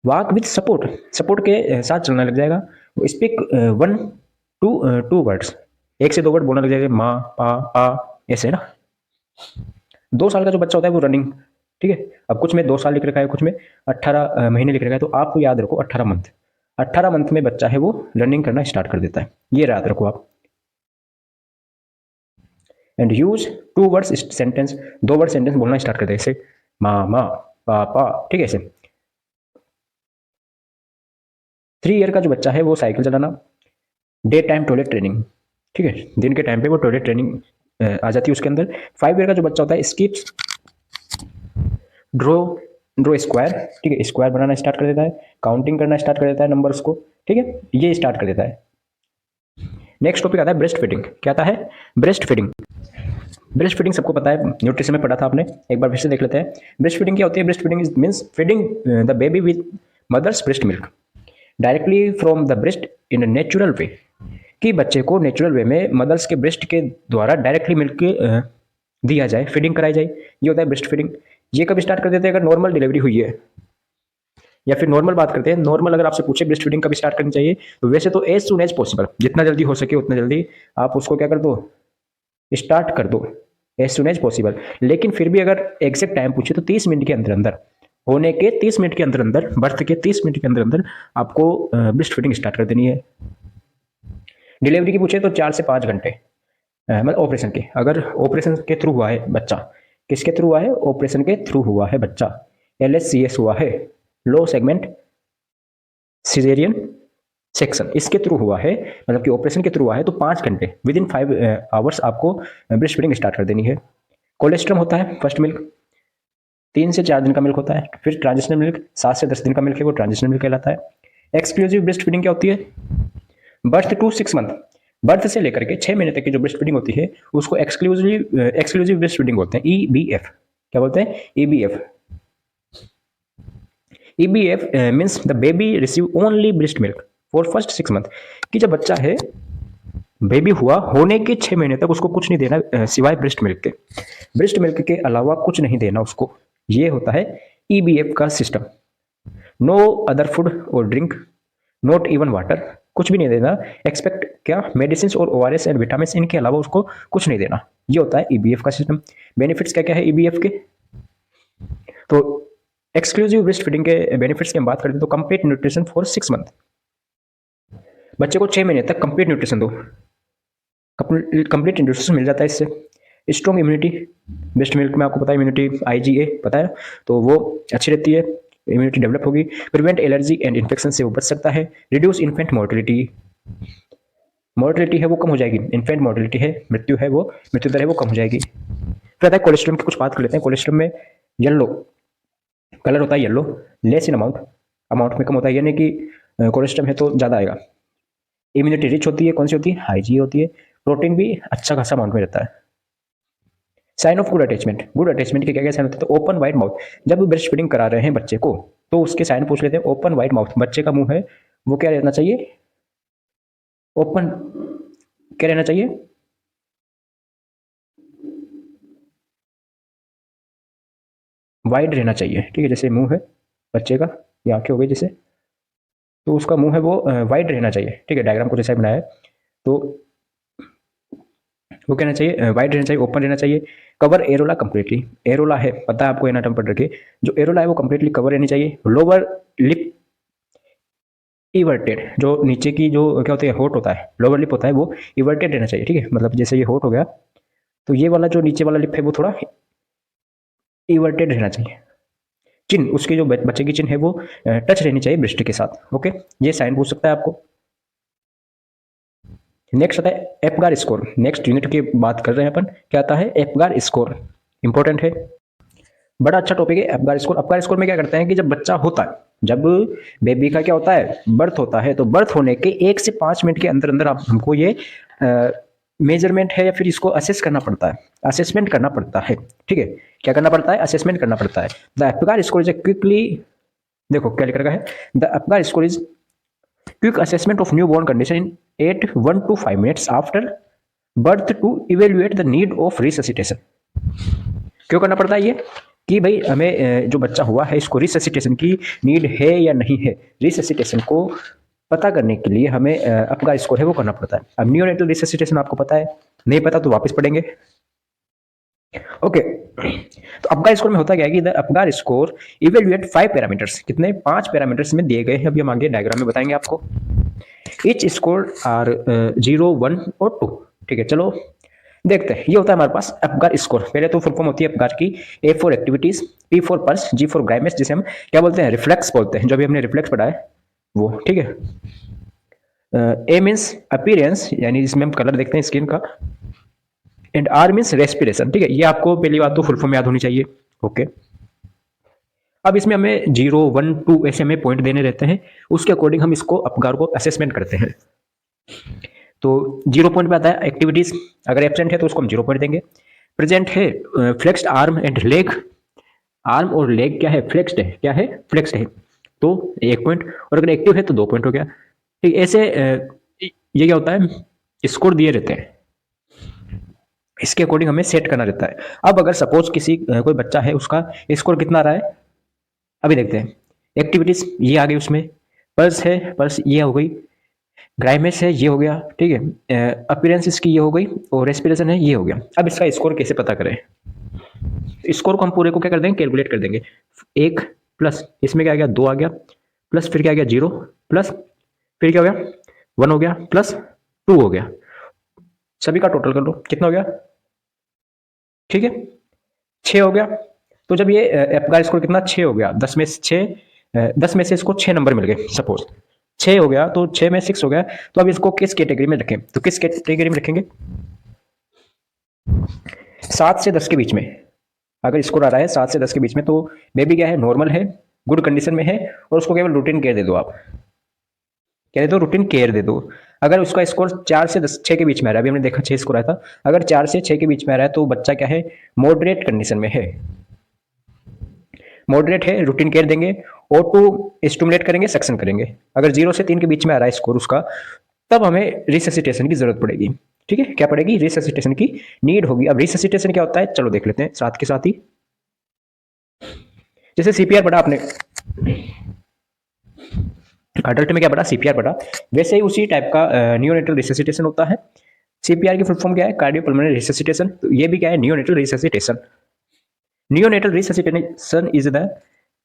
walk with support, support के साथ चलने लग जाएगा। वो स्पीक 1 to 2 वर्ड्स, 1 से 2 वर्ड बोलने लग जाएगा, माँ पा आ, ऐसे ना। 2 साल का जो बच्चा होता है वो रनिंग, ठीक है। अब कुछ में 2 साल लिख रखा है, कुछ में 18 महीने लिख रखा है, तो आपको याद रखो 18 मंथ, 18 मंथ में बच्चा है वो रनिंग करना स्टार्ट कर देता है, ये याद रखो आप। And use 2 words sentence, 2 word sentence बोलना स्टार्ट कर दे, जैसे माँ पापा, ठीक है ऐसे। 3 ईयर का जो बच्चा है वो साइकिल चलाना, डे टाइम टॉयलेट ट्रेनिंग, ठीक है, दिन के टाइम पे वो टॉयलेट ट्रेनिंग आ जाती है उसके अंदर। 5 ईयर का जो बच्चा होता है स्किप्स ड्रो ड्रो स्क्वायर, ठीक है, स्क्वायर बनाना स्टार्ट कर देता है, काउंटिंग करना स्टार्ट कर देता है नंबर्स को, ठीक है, ये स्टार्ट कर देता है। नेक्स्ट टॉपिक आता है ब्रेस्ट फीडिंग। क्या आता है? Breast feeding. ब्रेस्ट फीडिंग सबको पता है, न्यूट्रिशन में पढ़ा था आपने, एक बार फिर से देख लेते हैं। ब्रेस्ट फीडिंग क्या होती है? Breast feeding means feeding the baby with mother's breast milk directly from the breast in a natural way, कि बच्चे को नेचुरल वे में मदर्स के ब्रेस्ट के द्वारा डायरेक्टली मिल्क दिया जाए, फीडिंग कराई जाए, ये होता है ब्रेस्ट फीडिंग। ये कब स्टार्ट कर देते हैं? अगर नॉर्मल डिलीवरी हुई है, या फिर नॉर्मल बात करते हैं, नॉर्मल अगर आपसे पूछे ब्रेस्ट फीडिंग कब स्टार्ट करनी चाहिए, तो वैसे तो एज सुन एज पॉसिबल, जितना जल्दी हो सके उतना जल्दी आप उसको क्या कर दो, स्टार्ट कर दो, एज सुन एज पॉसिबल। लेकिन फिर भी अगर एग्जैक्ट टाइम पूछे तो 30 मिनट के अंदर अंदर, होने के 30 मिनट के अंदर अंदर, बर्थ के 30 मिनट के अंदर अंदर आपको ब्रेस्ट फीडिंग स्टार्ट कर देनी है। डिलीवरी की पूछे तो 4 से 5 घंटे, मतलब ऑपरेशन के, अगर ऑपरेशन के थ्रू हुआ है बच्चा, किसके थ्रू हुआ है? ऑपरेशन के थ्रू हुआ है बच्चा, LSCS हुआ है, लो सेगमेंट सिजेरियन सेक्शन, इसके थ्रू हुआ है, मतलब कि ऑपरेशन के थ्रू हुआ है, तो 5 घंटे विद इन 5 आवर्स आपको ब्रेस्ट फीडिंग स्टार्ट कर देनी है। कोलेस्ट्रम होता है फर्स्ट मिल्क, 3 से 4 दिन का मिल्क होता है। फिर ट्रांजिशनल मिल्क 7 से 10 दिन का मिल्क है, वो ट्रांजिशनल मिल्क कहलाता है। एक्सक्लूसिव ब्रेस्ट फीडिंग क्या होती है? बर्थ टू 6 मंथ, बर्थ से लेकर के 6 महीने तक की जो ब्रेस्ट फीडिंग होती है उसको एक्सक्लूसिव ब्रेस्ट फीडिंग बोलते हैं, EBF। क्या बोलते हैं? EBF। EBF means the baby receive only breast milk for first 6 month, कि जब बच्चा है बेबी हुआ होने के 6 महीने तक उसको कुछ नहीं देना सिवाय ब्रेस्ट मिल्क के, ब्रेस्ट मिल्क के अलावा कुछ नहीं देना उसको, ये होता है EBF का सिस्टम। नो अदर फूड और ड्रिंक, नॉट इवन वाटर, कुछ भी नहीं देना, एक्सपेक्ट क्या, मेडिसिन और ORS एंड विटामिन, इनके अलावा उसको कुछ नहीं देना, ये होता है EBF का सिस्टम। बेनिफिट्स क्या क्या है EBF के? तो एक्सक्लूसिव ब्रेस्ट फीडिंग के बेनिफिट्स की हम बात करते हैं तो कंप्लीट न्यूट्रिशन फॉर 6 मंथ, बच्चे को 6 महीने तक कंप्लीट न्यूट्रिशन दो, कंप्लीट न्यूट्रिशन मिल जाता है इससे। स्ट्रॉन्ग इम्यूनिटी, ब्रेस्ट मिल्क में आपको पता है इम्यूनिटी IgA पता है, तो वो अच्छी रहती है, इम्यूनिटी डेवलप होगी। प्रिवेंट एलर्जी एंड इन्फेक्शन से वो बच सकता है। रिड्यूस इन्फेंट मोर्टिलिटी, मोर्टिलिटी है वो कम हो जाएगी, इन्फेंट मोर्टिलिटी है, मृत्यु है वो, मृत्यु दर है वो कम हो जाएगी। फिर आता है कोलेस्ट्रॉल की कुछ बात कर लेते हैं। कोलेस्ट्रॉल में येलो कलर होता है, येलो, लेस इन अमाउंट में कम होता है, यानी कि कोलेस्ट्रॉल है तो ज़्यादा आएगा। इम्यूनिटी रिच होती है, कौन सी होती है? हाई होती है। प्रोटीन भी अच्छा खासा अमाउंट में रहता है। Sign of good attachment, good attachment के क्या क्या साइन होते हैं? तो ओपन वाइड माउथ, जब ब्रेस्ट फीडिंग करा रहे हैं बच्चे को तो उसके साइन पूछ लेते हैं। ओपन वाइड माउथ, बच्चे का मुंह है वो क्या रहना चाहिए? ओपन, क्या रहना चाहिए? वाइड रहना चाहिए, ठीक है, जैसे मुंह है बच्चे का, ये आंखें हो गई जैसे, तो उसका मुंह है वो वाइड रहना चाहिए, ठीक है, डायग्राम को जैसा बनाया है तो वो कहना चाहिए वाइड रहना चाहिए, ओपन रहना चाहिए। कवर एरोला कंप्लीटली, एरोला है पता है आपको, एनाटॉमी पढ़ रखे, जो एरोला है वो कंप्लीटली कवर रहनी चाहिए। लोअर लिप इवर्टेड, जो नीचे की जो क्या होता है होट होता है, लोअर लिप होता है वो इवर्टेड रहना चाहिए, ठीक है, मतलब जैसे ये होट हो गया तो ये वाला जो नीचे वाला लिप है वो थोड़ा इवर्टेड रहना चाहिए। चिन, उसकी जो बच्चे की चिन है वो टच रहनी चाहिए ब्रेस्ट के साथ, ओके, ये साइन पूछ सकता है आपको। नेक्स्ट आता है एपगार स्कोर, नेक्स्ट यूनिट की बात कर रहे हैं अपन, क्या आता है? एपगार स्कोर, इंपॉर्टेंट है, बड़ा अच्छा टॉपिक है एपगार स्कोर। एपगार स्कोर में क्या करते हैं कि जब बच्चा होता है, जब बेबी का क्या होता है, बर्थ होता है, तो बर्थ होने के 1 से 5 मिनट के अंदर अंदर आप हमको ये मेजरमेंट है या फिर इसको असेस करना पड़ता है, असेसमेंट करना पड़ता है, ठीक है, क्या करना पड़ता है? असेसमेंट करना पड़ता है। The Apgar score is a quickly, देखो क्या लिख रखा है, the Apgar score is quick assessment of newborn condition in 1 to 5 minutes after birth to evaluate the need of resuscitation. क्यों करना पड़ता है ये कि भाई हमें जो बच्चा हुआ है इसको रिससिटेशन की नीड है या नहीं है, रिससिटेशन को पता करने के लिए हमें अपगा स्कोर है वो करना पड़ता है। अब नियोनेटल रिससिटेशन आपको पता है, नहीं पता तो वापस पढ़ेंगे। ओके, तो अपगार स्कोर में होता क्या है कि the Apgar score evaluate 5 parameters, कितने 5 पैरामीटर्स में दिए गए हैं, अभी हम आगे डायग्राम में बताएंगे आपको। इच स्कोर आर 0, 1 और 2। ठीक है, चलो देखते हैं। ये होता है हमारे पास अपगार स्कोर। पहले तो फुल फॉर्म होती है अपगार की, A for activities, P for pulse, G for grimace, जिसे हम क्या बोलते हैं, रिफ्लेक्स बोलते हैं, जो भी हमने रिफ्लेक्स पढ़ा है वो। ठीक है, ए मीन्स अपीयरेंस, यानी जिसमें हम कलर देखते हैं स्किन का, एंड आर मीन्स रेस्पिरेशन। ठीक है, ये आपको पहली बात तो फुल फॉर्म याद होनी चाहिए। ओके, अब इसमें हमें 0, 1, 2 ऐसे हमें पॉइंट देने रहते हैं, उसके अकॉर्डिंग हम इसको अपगार को असेसमेंट करते हैं। तो 0 पॉइंट पे आता है एक्टिविटीज, अगर एब्सेंट है तो उसको हम 0 पॉइंट देंगे। प्रेजेंट है flexed arm and leg, arm और लेग क्या है, फ्लेक्स्ड है, क्या है, फ्लेक्स्ड है, तो 1 पॉइंट। और अगर एक्टिव है तो 2 पॉइंट हो गया। ठीक, ऐसे ये क्या होता है, स्कोर दिए रहते हैं, इसके अकॉर्डिंग हमें सेट करना रहता है। अब अगर सपोज किसी कोई बच्चा है, उसका स्कोर कितना आ रहा है, अभी देखते हैं। एक्टिविटीज ये आ गई, उसमें पल्स है, पल्स ये हो गई, ग्राइमेस है ये हो गया, ठीक है, अपीयरेंस इसकी ये हो गई, और रेस्पिरेशन है ये हो गया। अब इसका स्कोर कैसे पता करें, स्कोर को हम पूरे को क्या कर देंगे, कैलकुलेट कर देंगे। 1 प्लस इसमें क्या आ गया, 2 आ गया, प्लस फिर क्या आ गया 0, प्लस फिर क्या हो गया 1 हो गया, प्लस 2 हो गया, सभी का टोटल कर लो कितना हो गया, ठीक है 6 हो गया। तो जब ये एपगार स्कोर कितना 6 हो गया, 10 में से 6, 10 में से इसको 6 नंबर मिल गए, सपोज 6 हो गया, तो 6 में 6 हो गया। तो अब इसको किस कैटेगरी में रखें, तो किस कैटेगरी में रखेंगे, 7 से 10 के बीच में। अगर स्कोर आ रहा है 7 से 10 के बीच में, तो बेबी क्या है, नॉर्मल है, गुड कंडीशन में है, और उसको केवल रूटीन केयर दे दो। आप क्या दे दो, रूटीन केयर दे दो। अगर उसका स्कोर 4 से 10 6 के बीच में आ रहा है, अभी हमने देखा 6 स्कोर आया था, अगर 4 से 6 के बीच में आ रहा है तो बच्चा क्या है, मॉडरेट कंडीशन में है, मॉडरेट है, रूटीन केयर देंगे, O2 स्टिमुलेट करेंगे, सक्शन करेंगे। अगर 0 से 3 के बीच में आ रहा है स्कोर उसका, तब हमें रिससिटेशन की जरूरत पड़ेगी। ठीक है, क्या पड़ेगी, रिससिटेशन की नीड होगी। अब रिससिटेशन क्या होता है, चलो देख लेते हैं साथ के साथ ही। जैसे सीपीआर पढ़ा आपने, अडल्ट में क्या पढ़ा, सीपीआर पढ़ा, वैसे ही उसी टाइप का नियोनेटल रिससिटेशन होता है। सीपीआर की फुल फॉर्म क्या है, कार्डियोपल्मोनरी रिससिटेशन, तो ये भी क्या है, neonatal resuscitation. Neonatal resuscitation is the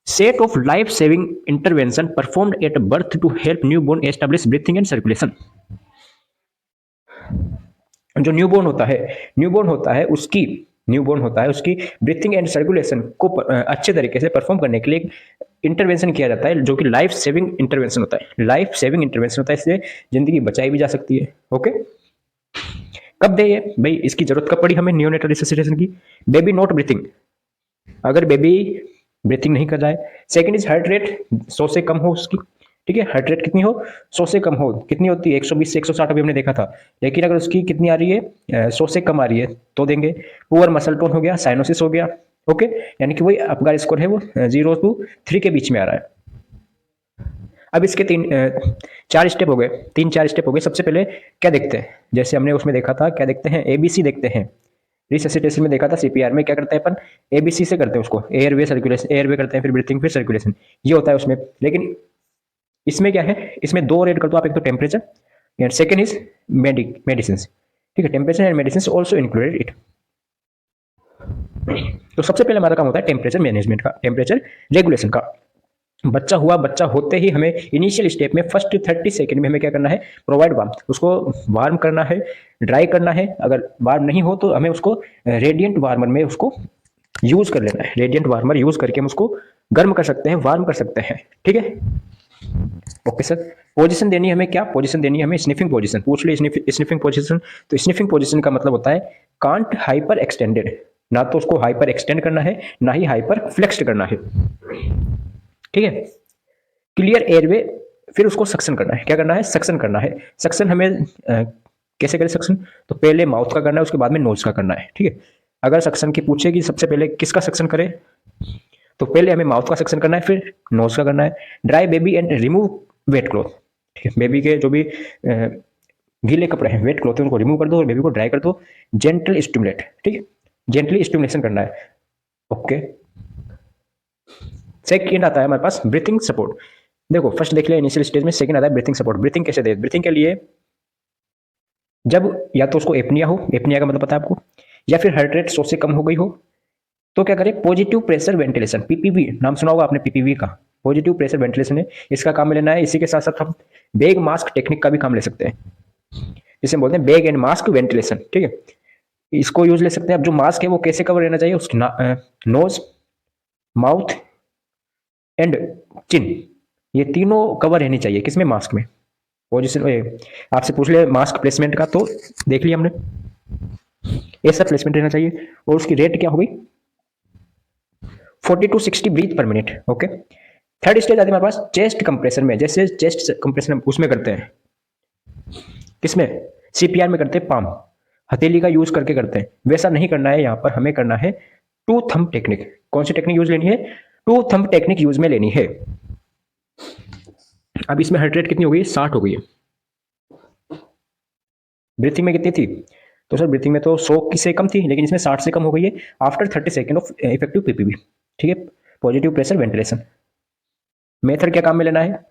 set of life saving intervention performed at birth to help newborn establish breathing and circulation। जो न्यूबॉर्न होता है, न्यूबॉर्न होता है उसकी ब्रीथिंग एंड सर्कुलेशन को अच्छे तरीके से परफॉर्म करने के लिए इंटरवेंशन किया जाता है, जो कि लाइफ सेविंग इंटरवेंशन होता है। लाइफ सेविंग इंटरवेंशन होता है, इससे जिंदगी बचाई भी जा सकती है। ओके, कब दे ये भाई, इसकी जरूरत कब पड़ी हमें नियोनेटल रिससिटेशन की, बेबी नॉट ब्रीथिंग, अगर बेबी ब्रीथिंग नहीं कर रहा है। सेकंड इज हार्ट रेट 100 से कम हो उसकी, ठीक है, हार्ट रेट कितनी हो, 100 से कम हो, कितनी होती है 120 से 160 अभी हमने देखा था, लेकिन अगर उसकी कितनी आ रही है 100 से कम आ रही है तो देंगे। पुअर मसल टोन हो गया, साइनोसिस हो गया। ओके, यानी कि वही अपगार स्कोर है वो 0 to 3 के बीच में आ रहा है। अब इसके 4 स्टेप हो गए, 3-4 स्टेप हो गए। सबसे पहले क्या देखते हैं, जैसे हमने उसमें देखा था, क्या देखते हैं, एबीसी देखते हैं। रिससिटेशन में देखा था सीपीआर में क्या करते हैं अपन, एबीसी से करते हैं उसको, एयरवे सर्कुलेशन, एयरवे करते हैं, फिर ब्रीथिंग, फिर सर्कुलेशन, ये होता है उसमें। लेकिन इसमें क्या है, इसमें 2 रेड कर दो आप, एक तो temperature and second is medicine. ठीक है, temperature and medicine also included it. तो सबसे पहले हमारा काम होता है टेम्परेचर मैनेजमेंट का, टेम्परेचर रेगुलेशन का। बच्चा हुआ, बच्चा होते ही हमें इनिशियल स्टेप में फर्स्ट 30 सेकंड में हमें क्या करना है, प्रोवाइड वार्म, उसको वार्म करना है, ड्राई करना है। अगर वार्म नहीं हो तो हमें उसको रेडिएंट वार्मर में उसको यूज कर लेना है। रेडिएंट वार्मर यूज करके हम उसको गर्म कर सकते हैं, वार्म कर सकते हैं। ठीक है, ओके सर। पोजीशन देनी है हमें, क्या पोजीशन देनी है हमें, स्निफिंग पोजीशन। पूछ ली स्निफिंग पोजीशन, तो स्निफिंग पोजीशन का मतलब होता है कांट हाइपर एक्सटेंडेड, ना तो उसको हाइपर एक्सटेंड करना है, ना ही हाइपर फ्लेक्स्ड करना है। ठीक है, क्लियर एयरवे, फिर उसको सक्शन करना है। क्या करना है, सक्शन करना है। सक्शन हमें कैसे करें सक्शन, तो पहले माउथ का करना है, उसके बाद में नोज का करना है। ठीक है, अगर सक्शन की पूछे कि सबसे पहले किसका सक्शन करें, तो पहले हमें माउथ का सक्शन करना है, फिर नोज का करना है। Dry baby and remove wet cloth. ठीक है, बेबी के जो भी गीले कपड़े हैं, वेट क्लॉथ है, उनको रिमूव कर दो और बेबी को ड्राई कर दो। जेंटल स्टिमुलेट, ठीक है, जेंटली स्टिमुलेशन करना है। ओके, सेकंड आता है हमारे पास ब्रीथिंग सपोर्ट। देखो फर्स्ट देख लिया इनिशियल स्टेज में, सेकंड आता है ब्रीथिंग सपोर्ट। ब्रीथिंग कैसे दे? ब्रीथिंग के लिए जब या तो उसको एपनिया हो, एपनिया का मतलब पता है आपको, या फिर हार्ट रेट 100 से कम हो गई हो, तो क्या करें, पॉजिटिव प्रेशर वेंटिलेशन, पीपीवी नाम सुना होगा आपने, पीपीवी का पॉजिटिव प्रेशर वेंटिलेशन है, इसका काम में लेना है। इसी के साथ साथ हम बैग मास्क टेक्निक का भी काम ले सकते हैं, जिसे हम बोलते हैं बैग एंड मास्क वेंटिलेशन, ठीक है, इसको यूज ले सकते हैं। अब जो मास्क है वो कैसे कवर रहना चाहिए, उसकी नोज, माउथ एंड चिन, ये तीनों कवर रहनी चाहिए किसमें, मास्क में। पोजिशन आपसे पूछ ले मास्क प्लेसमेंट का, तो देख लिया हमने, ऐसा प्लेसमेंट रहना चाहिए। और उसकी रेट क्या होगी, 40 to 60 breath per minute. Okay, third stage आती है हमारे पास चेस्ट कंप्रेशन में। जैसे चेस्ट कंप्रेशन उसमें करते हैं, किसमें, सीपीआर में करते हैं, पाम हथेली का यूज करके करते हैं, वैसा नहीं करना है यहाँ पर, हमें करना है टू थंब टेक्निक। कौन सी टेक्निक यूज लेनी है, टू थंब टेक्निक यूज में लेनी है। अब इसमें हार्ट रेट कितनी हो गई, 60 हो गई है। ब्रीथिंग में कितनी थी, तो सर ब्रीथिंग में तो 100 की से कम थी, लेकिन इसमें 60 से कम हो गई है after 30 second of effective PPV, ठीक है, पॉजिटिव प्रेशर वेंटिलेशन। मेथड क्या काम में लेना है,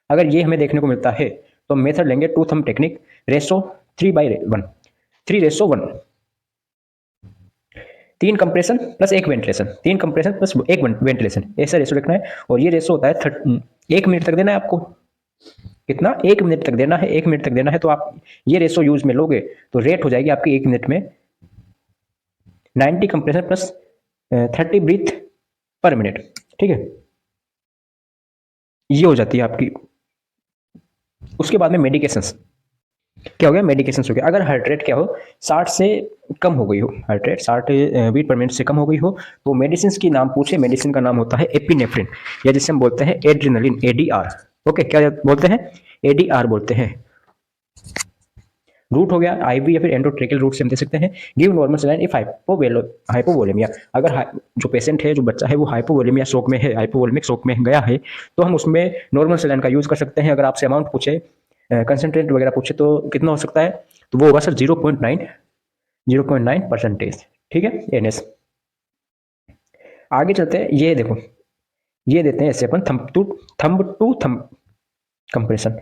अगर ये हमें देखने को मिलता है तो मेथड लेंगे two thumb technique, ratio 3/1, 3:1, 3 compression plus 1 ventilation, 3 compression plus 1 ventilation, ऐसा रेशो रखना है। और ये रेशो होता है 1 मिनट तक देना है आपको, कितना, 1 मिनट तक देना है, 1 मिनट तक देना है। तो आप ये रेशो यूज में लोगे तो रेट हो जाएगी आपकी 1 मिनट में 90 compression plus 30 breath per minute, ठीक है, ये हो जाती है आपकी। उसके बाद में मेडिकेशंस, क्या हो गया, मेडिकेशंस हो गया। अगर हार्ट रेट क्या हो, 60 से कम हो गई हो, heart rate 60 beat per minute से कम हो गई हो, तो मेडिसिन की नाम पूछे, मेडिसिन का नाम होता है एपिनेफ्रिन, या जिसे हम बोलते हैं एड्रेनलिन, एडीआर। ओके, क्या बोलते हैं, एडीआर बोलते हैं। रूट हो गया आईवी या फिर एंडोट्रेकियल रूट से हम दे सकते हैं। Give normal saline if hypovolemia, अगर जो पेशेंट है, जो बच्चा है, वो हाइपोवोलेमिया शॉक में है, हाइपोवोलेमिक शॉक में गया है, तो हम उसमें नॉर्मल सलाइन का यूज कर सकते हैं। अगर आपसे अमाउंट पूछे, कंसेंट्रेट वगैरह पूछे, तो कितना हो सकता है, तो वो होगा सर 0.9%, ठीक है, एनएस। आगे चलते हैं, ये देखो, ये देते हैं ऐसे अपन थंब टू थंब कंप्रेशन।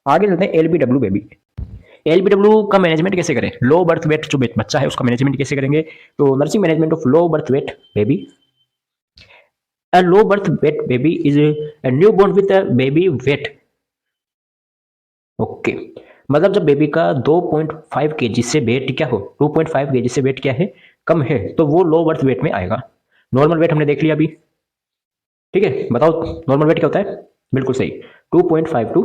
आगे चलते हैं एलबीडब्ल्यू बेबी। एलबीडब्ल्यू का मैनेजमेंट कैसे करें, लो बर्थ वेट जो बच्चा है उसका मैनेजमेंट कैसे करेंगे, तो nursing management of low birth weight baby. A low birth weight baby is a newborn with a baby weight। Okay, मतलब जब बेबी का 2.5 केजी से वेट क्या हो, 2.5 केजी से वेट क्या है, कम है, तो वो लो बर्थ वेट में आएगा। नॉर्मल वेट हमने देख लिया अभी, ठीक है, बताओ नॉर्मल वेट क्या होता है, बिल्कुल सही, 2.5 टू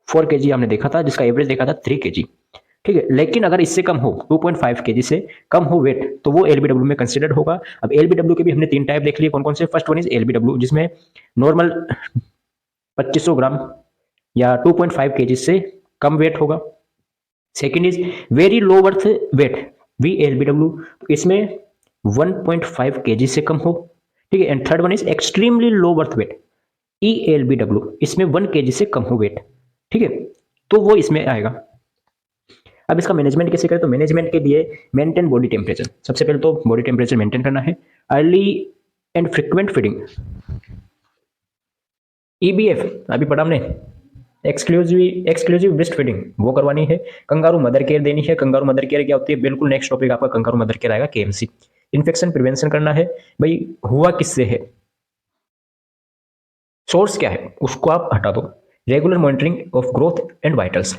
4 केजी हमने देखा था, जिसका एवरेज देखा था 3 केजी, ठीक है। लेकिन अगर इससे कम हो, 2.5 केजी से कम हो वेट, तो वो एलबीडब्ल्यू में कंसिडर्ड होगा। अब एलबीडब्ल्यू के भी हमने 3 टाइप देख लिए, कौन कौन से, फर्स्ट वन इज एलबीडब्ल्यू, जिसमें नॉर्मल 2500 ग्राम या 2.5 केजी से कम वेट होगा। Second is very low birth weight, V LBW, इसमें 1.5 केजी से कम हो, ठीक है। And third one is extremely low birth weight, E LBW, इसमें 1 केजी से कम हो वेट, ठीक है, तो वो इसमें आएगा। अब इसका मैनेजमेंट कैसे करें, तो मैनेजमेंट के लिए मेंटेन बॉडी टेम्परेचर, सबसे पहले तो बॉडी टेम्परेचर मेंटेन करना है। अर्ली एंड फ्रिक्वेंट फीडिंग, ईबीएफ अभी पढ़ा हमने, एक्सक्लूसिव ब्रेस्ट फीडिंग, वो करवानी है। कंगारू मदर केयर देनी है। कंगारू मदर केयर क्या होती है, बिल्कुल नेक्स्ट टॉपिक आपका कंगारू मदर केयर आएगा, केएमसी। इन्फेक्शन प्रिवेंशन करना है, भाई हुआ किससे है, सोर्स क्या है, उसको आप हटा दो। Regular monitoring of growth and vitals,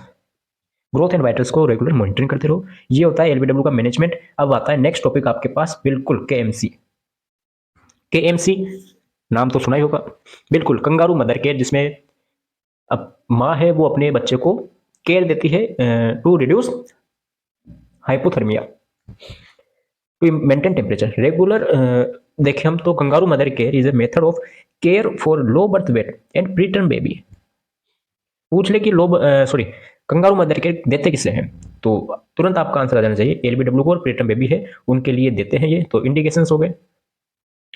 growth and vitals को रेगुलर मॉनिटरिंग करते रहो। ये होता है एलबीडब्ल्यू का मैनेजमेंट। अब आता है नेक्स्ट टॉपिक आपके पास, बिल्कुल केएमसी। केएमसी नाम तो सुना ही होगा, बिल्कुल कंगारू मदर केयर, जिसमें अब माँ है वो अपने बच्चे को केयर देती है to reduce hypothermia, to maintain temperature regular. देखें हम तो kangaroo mother care is a method of care for low birth weight and preterm baby. पूछ ले कि कंगारू मदर केयर देते किससे हैं, तो तुरंत आपका आंसर आ जाना चाहिए, एलबीडब्ल्यू को और प्रीटर्म बेबी है उनके लिए देते हैं ये। तो इंडिकेशंस हो गए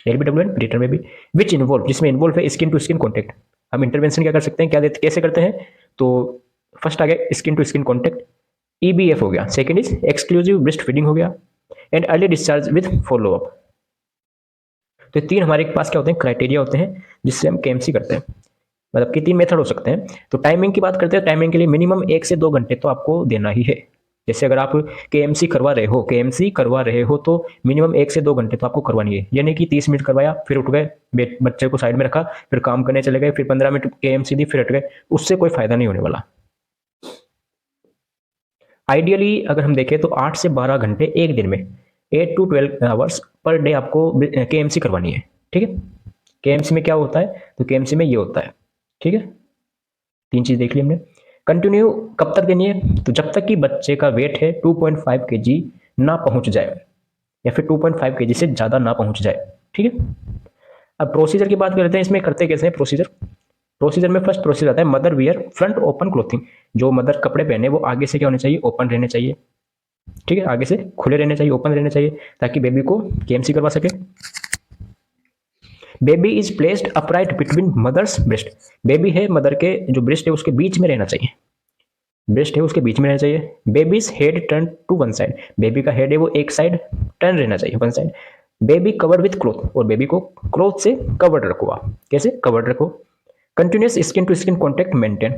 LBW and preterm baby, which involve, जिसमें इन्वॉल्व है स्किन टू स्किन कॉन्टेक्ट। हम इंटरवेंशन क्या कर सकते हैं, क्या देते, कैसे करते हैं, तो फर्स्ट आ गया स्किन टू स्किन कॉन्टैक्ट, ईबीएफ हो गया, second is exclusive breast feeding हो गया, and early discharge with follow up. तो तीन हमारे पास क्या होते हैं, क्राइटेरिया होते हैं जिससे हम केएमसी करते हैं, मतलब कि तीन मेथड हो सकते हैं। तो टाइमिंग की बात करते हैं, टाइमिंग के लिए मिनिमम 1 से 2 घंटे तो आपको देना ही है। जैसे अगर आप केएमसी करवा रहे हो तो मिनिमम 1 से 2 घंटे तो आपको करवानी है। यानी कि 30 मिनट करवाया, फिर उठ गए, बच्चे को साइड में रखा, फिर काम करने चले गए, फिर 15 मिनट केएमसी दी, फिर हट गए, उससे कोई फायदा नहीं होने वाला। आइडियली अगर हम देखें तो 8 से 12 घंटे एक दिन में, 8 to 12 आवर्स पर डे आपको केएमसी करवानी है। ठीक है, केएमसी में क्या होता है, तो केएमसी में ये होता है। ठीक है, तीन चीज देख ली हमने। कंटिन्यू कब तक देनी है, तो जब तक कि बच्चे का वेट है 2.5 kg ना पहुंच जाए, या फिर 2.5 kg से ज्यादा ना पहुंच जाए। ठीक है, अब प्रोसीजर की बात करते हैं, इसमें करते कैसे हैं प्रोसीजर। प्रोसीजर में फर्स्ट प्रोसीजर आता है mother wear front open clothing. जो मदर कपड़े पहने वो आगे से क्या होने चाहिए, ओपन रहने चाहिए। ठीक है, आगे से खुले रहने चाहिए, ओपन रहने चाहिए, ताकि बेबी को केएमसी करवा सके। Baby is placed upright between mother's breast. Baby है, मदर के जो ब्रेस्ट है उसके बीच में रहना चाहिए, ब्रेस्ट है उसके बीच में रहना चाहिए। Baby's head turn to one side, baby का हेड है वो एक साइड टर्न रहना चाहिए, one side. Baby covered with cloth, और बेबी को क्लोथ से कवर्ड रखो आप। कैसे कवर्ड रखो, continuous skin to skin contact maintain,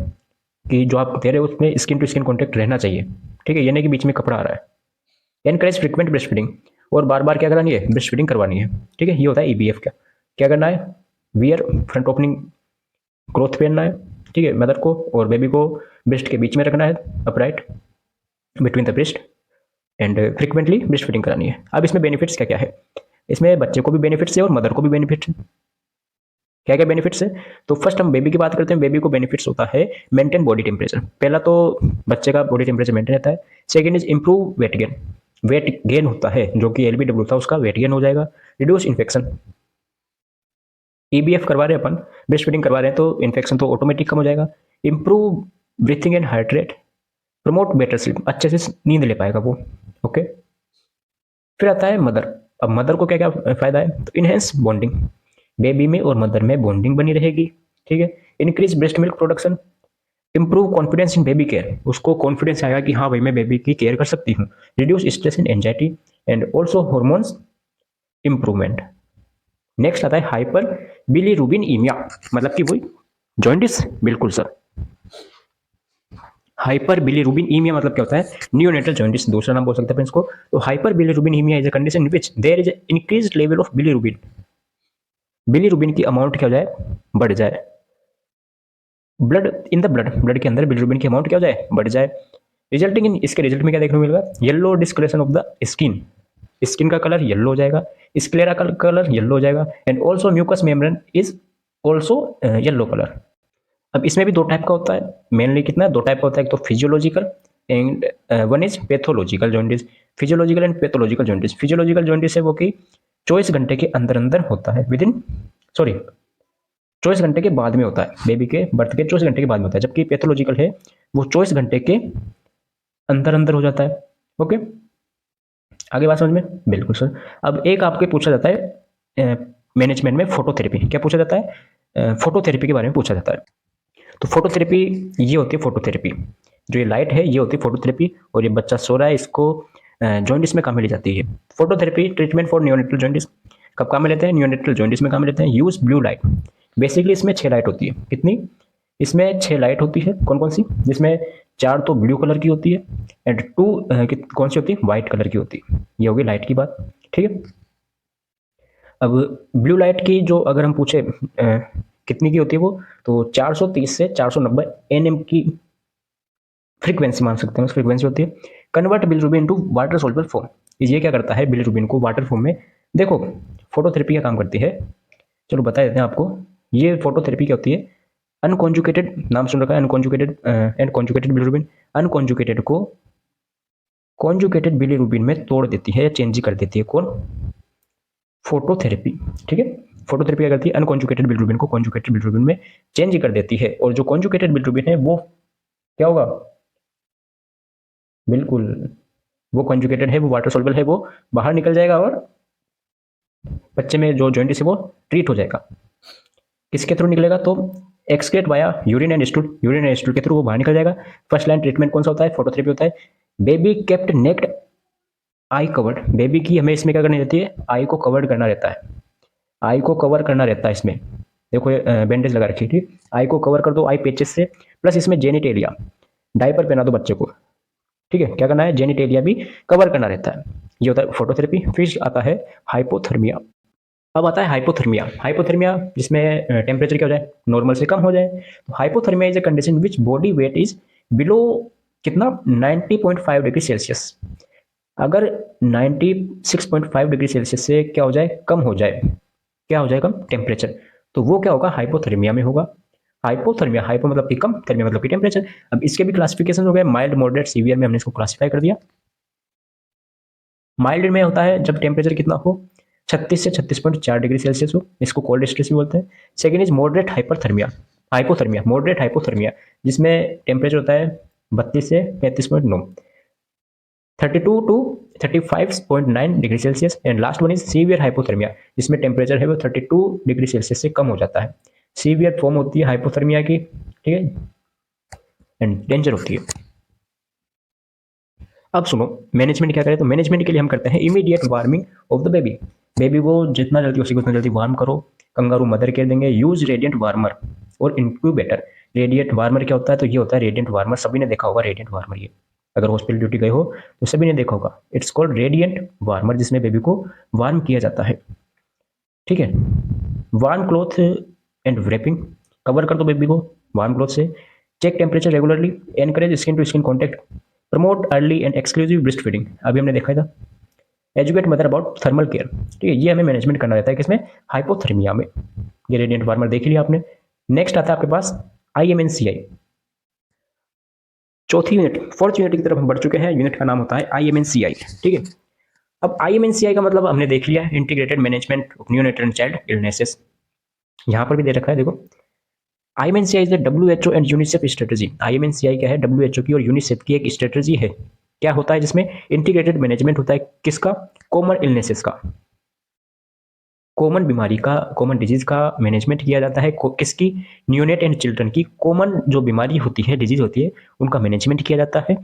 कि जो आप दे रहे हो उसमें स्किन टू स्किन कॉन्टैक्ट रहना चाहिए। ठीक है, यानी कि बीच में कपड़ा आ रहा है। एनकरेज फ्रिक्वेंट ब्रेस्ट फीडिंग, और बार बार क्या करवानी है, ब्रेस्ट फीडिंग करवानी है। ठीक है, ये होता है ईबीएफ का। क्या करना है, वियर फ्रंट ओपनिंग क्लोथ पहनना है। ठीक है, मदर को और बेबी को ब्रेस्ट के बीच में रखना है, upright between the breast, and frequently breast feeding करानी है। अब इसमें बेनिफिट्स क्या क्या है, इसमें बच्चे को भी बेनिफिट्स है और मदर को भी बेनिफिट्स है। क्या क्या बेनिफिट्स है, तो फर्स्ट हम बेबी की बात करते हैं। बेबी को बेनिफिट्स होता है मेंटेन बॉडी टेम्परेचर, पहला तो बच्चे का बॉडी टेम्परेचर मेंटेन रहता है। Second is improve weight gain, weight gain होता है, जो कि एलबीडब्ल्यू था उसका वेट गेन हो जाएगा। रिड्यूस इन्फेक्शन, ईबीएफ करवा रहे हैं अपन, ब्रेस्ट फीडिंग करवा रहे हैं, तो इन्फेक्शन तो ऑटोमेटिक कम हो जाएगा। Improve breathing and heart rate, promote better sleep, अच्छे से नींद ले पाएगा वो। ओके, फिर आता है मदर। अब मदर को क्या क्या फायदा है, तो इनहेंस बॉन्डिंग, बेबी में और मदर में बॉन्डिंग बनी रहेगी। ठीक है, increase breast milk production, improve confidence in baby care, उसको कॉन्फिडेंस आएगा कि हाँ भाई मैं बेबी की केयर कर सकती हूँ। Reduce stress and anxiety, and also hormones improvement. Next आता है हाइपर बिलीरुबिन ईमिया, मतलब कि वही जॉइंटिस। बिल्कुल सर, हाइपर बिलीरुबिन ईमिया मतलब क्या होता है, नियोनेटल जॉइंटिस, दूसरा नाम बोल सकते हैं इसको। तो hyperbilirubinemia is a condition in which there is increased level of bilirubin, bilirubin की अमाउंट क्या हो जाए, बढ़ जाए। Blood in the blood, blood के अंदर बिलीरुबिन की अमाउंट क्या हो जाए, बढ़ जाए। रिजल्टिंग इन, इसके रिजल्ट में क्या देखने को मिलेगा, yellow discoloration of the skin, skin का कलर येलो हो जाएगा, स्क्लेरा का कलर येलो हो जाएगा, and also mucous membrane is also yellow colour. अब इसमें भी दो टाइप का होता है, मेनली कितना, दो टाइप का होता है, एक तो physiological and one is pathological jaundice. Physiological and pathological jaundice, physiological jaundice है वो कि 24 घंटे के अंदर अंदर होता है, विद इन, सॉरी 24 घंटे के बाद में होता है, बेबी के बर्थ के 24 घंटे के बाद में होता है। जबकि पैथोलॉजिकल है वो 24 घंटे के अंदर अंदर हो जाता है। ओके, आगे बात समझ में, बिल्कुल सर। अब एक आपके पूछा जाता है मैनेजमेंट में फोटोथेरेपी, क्या पूछा जाता है, फोटोथेरेपी के बारे में पूछा जाता है। तो फोटोथेरेपी ये होती है, फोटोथेरेपी जो ये लाइट है ये होती है फोटोथेरेपी, और ये बच्चा सो रहा है इसको जॉइंटिस में काम में ली जाती है। Phototherapy treatment for neonatal jaundice, कब काम में लेते हैं, नियोनेटल जॉइंटिस में काम में लेते हैं। यूज ब्लू लाइट, बेसिकली इसमें 6 लाइट होती है, कितनी, इसमें 6 लाइट होती है। कौन कौन सी, जिसमें 4 तो ब्लू कलर की होती है, एंड 2 कौन सी होती है, व्हाइट कलर की होती है। ये होगी लाइट की बात। ठीक है, अब ब्लू लाइट की जो अगर हम पूछे कितनी की होती है वो, तो 430 से 490 एनएम की फ्रीक्वेंसी मान सकते हैं, उस फ्रीक्वेंसी होती है। Convert bilirubin into water soluble form, ये क्या करता है, बिलीरुबिन को वाटर फॉर्म में, देखो फोटोथेरेपी का काम करती है। चलो बता देते हैं आपको, ये फोटोथेरेपी क्या होती है, अनकॉन्जुकेटेड, नाम सुन रखा है अनकॉन्जुकेटेड एंड कॉन्जुकेटेड बिलीरुबिन, अनकॉन्जुकेटेड को कॉन्जुकेटेड बिलीरुबिन में तोड़ देती है या चेंज कर देती है, कौन, फोटोथेरेपी। ठीक है, फोटोथेरेपी क्या करती है, अनकॉन्जुकेटेड बिलीरुबिन को कॉन्जुकेटेड बिलीरुबिन में चेंज कर देती है, और जो कॉन्जुकेटेड बिलीरुबिन है वो क्या होगा, बिल्कुल वो कॉन्जुकेटेड है, वो वाटर सोल्युबल है, वो बाहर निकल जाएगा और बच्चे में जो जॉइंटिस है वो ट्रीट हो जाएगा। किसके थ्रू निकलेगा, तो excrete via urine and stool, urine and stool के थ्रू वो बाहर निकल जाएगा। फर्स्ट लाइन ट्रीटमेंट कौन सा होता है? फोटोथेरेपी होता है। Baby kept necked I covered, baby की हमें इसमें क्या करनी रहती है? आई को कवर्ड करना रहता है, आई को कवर करना रहता है इसमें। देखो बैंडेज लगा रखी थी, आई को कवर कर दो आई पेचेस से, प्लस इसमें जेनिटेलिया, डायपर पहना दो बच्चे को। ठीक है, क्या करना है? जेनिटेलिया भी कवर करना रहता है। ये होता है फोटोथेरेपी। फिर आता है हाइपोथर्मिया। अब आता है हाइपोथर्मिया। हाइपोथर्मिया जिसमें टेम्परेचर क्या हो जाए? नॉर्मल से कम हो जाए। तो hypothermia is a condition which body weight is below कितना? 90.5 डिग्री सेल्सियस। अगर 96.5 डिग्री सेल्सियस से क्या हो जाए? कम हो जाए। क्या हो जाए? कम टेम्परेचर। तो वो क्या होगा? हाइपोथर्मिया में होगा। हाइपोथर्मिया, हाइपो मतलब कि कम, थर्मिया मतलब कि टेम्परेचर। अब इसके भी क्लासिफिकेशन हो गए, माइल्ड, मॉडरेट, सीवियर में हमने इसको क्लासिफाई कर दिया। माइल्ड में होता है जब टेम्परेचर कितना हो? 36 से 36.4 डिग्री सेल्सियस हो, इसको कोल्ड स्ट्रेस भी बोलते हैं। Second is moderate hyperthermia, hypothermia, moderate hypothermia, जिसमें टेम्परेचर होता है 32 से 35.9, 32 to 35.9 degree Celsius. And last one is severe hypothermia, जिसमें टेम्परेचर है वो 32 डिग्री सेल्सियस से कम हो जाता है। सीवियर फॉर्म होती है हाइपोथर्मिया की, ठीक है, एंड डेंजर होती है। अब सुनो, मैनेजमेंट क्या करें? तो मैनेजमेंट के लिए हम करते हैं immediate warming of the baby. Baby को जितना जल्दी हो सके उतना जल्दी वार्म करो। कंगारू मदर केयर देंगे। यूज रेडियंट वार्मर और इंक्यूबेटर। रेडियंट वार्मर क्या होता है? तो ये होता है रेडियंट वार्मर, सभी ने देखा होगा रेडियंट वार्मर। ये अगर हॉस्पिटल ड्यूटी गए हो तो सभी ने देखा होगा। इट्स कॉल्ड रेडियंट वार्मर, जिसमें बेबी को वार्म किया जाता है। ठीक है, warm cloth and wrapping, cover कर दो बेबी को वार्म क्लॉथ से। Check temperature regularly, encourage skin to skin contact, promote early and exclusive breast feeding, अभी हमने देखा था। Educate mother about thermal care. ठीक है, ये हमें मैनेजमेंट करना रहता है किसमें? हाइपोथर्मिया में। ये रेडियंट वार्मर देख लिया आपने। नेक्स्ट आता है आपके पास IMNCI। चौथी यूनिट, फोर्थ यूनिट की तरफ हम बढ़ चुके हैं। यूनिट का नाम होता है IMNCI। ठीक है, अब IMNCI का मतलब हमने देख लिया, integrated management of neonatal child illnesses. यहाँ पर भी दे रखा है, देखो। IMNCI is the WHO and UNICEF strategy. IMNCI क्या है? WHO की और यूनिसेफ की एक स्ट्रेटेजी है। क्या होता है? जिसमें इंटीग्रेटेड मैनेजमेंट होता है किसका? कॉमन इलनेसेस का, कॉमन बीमारी का, कॉमन डिजीज का मैनेजमेंट किया जाता है। किसकी? न्यूनेट एंड चिल्ड्रन की कॉमन जो बीमारी होती है, डिजीज होती है, उनका मैनेजमेंट किया जाता है।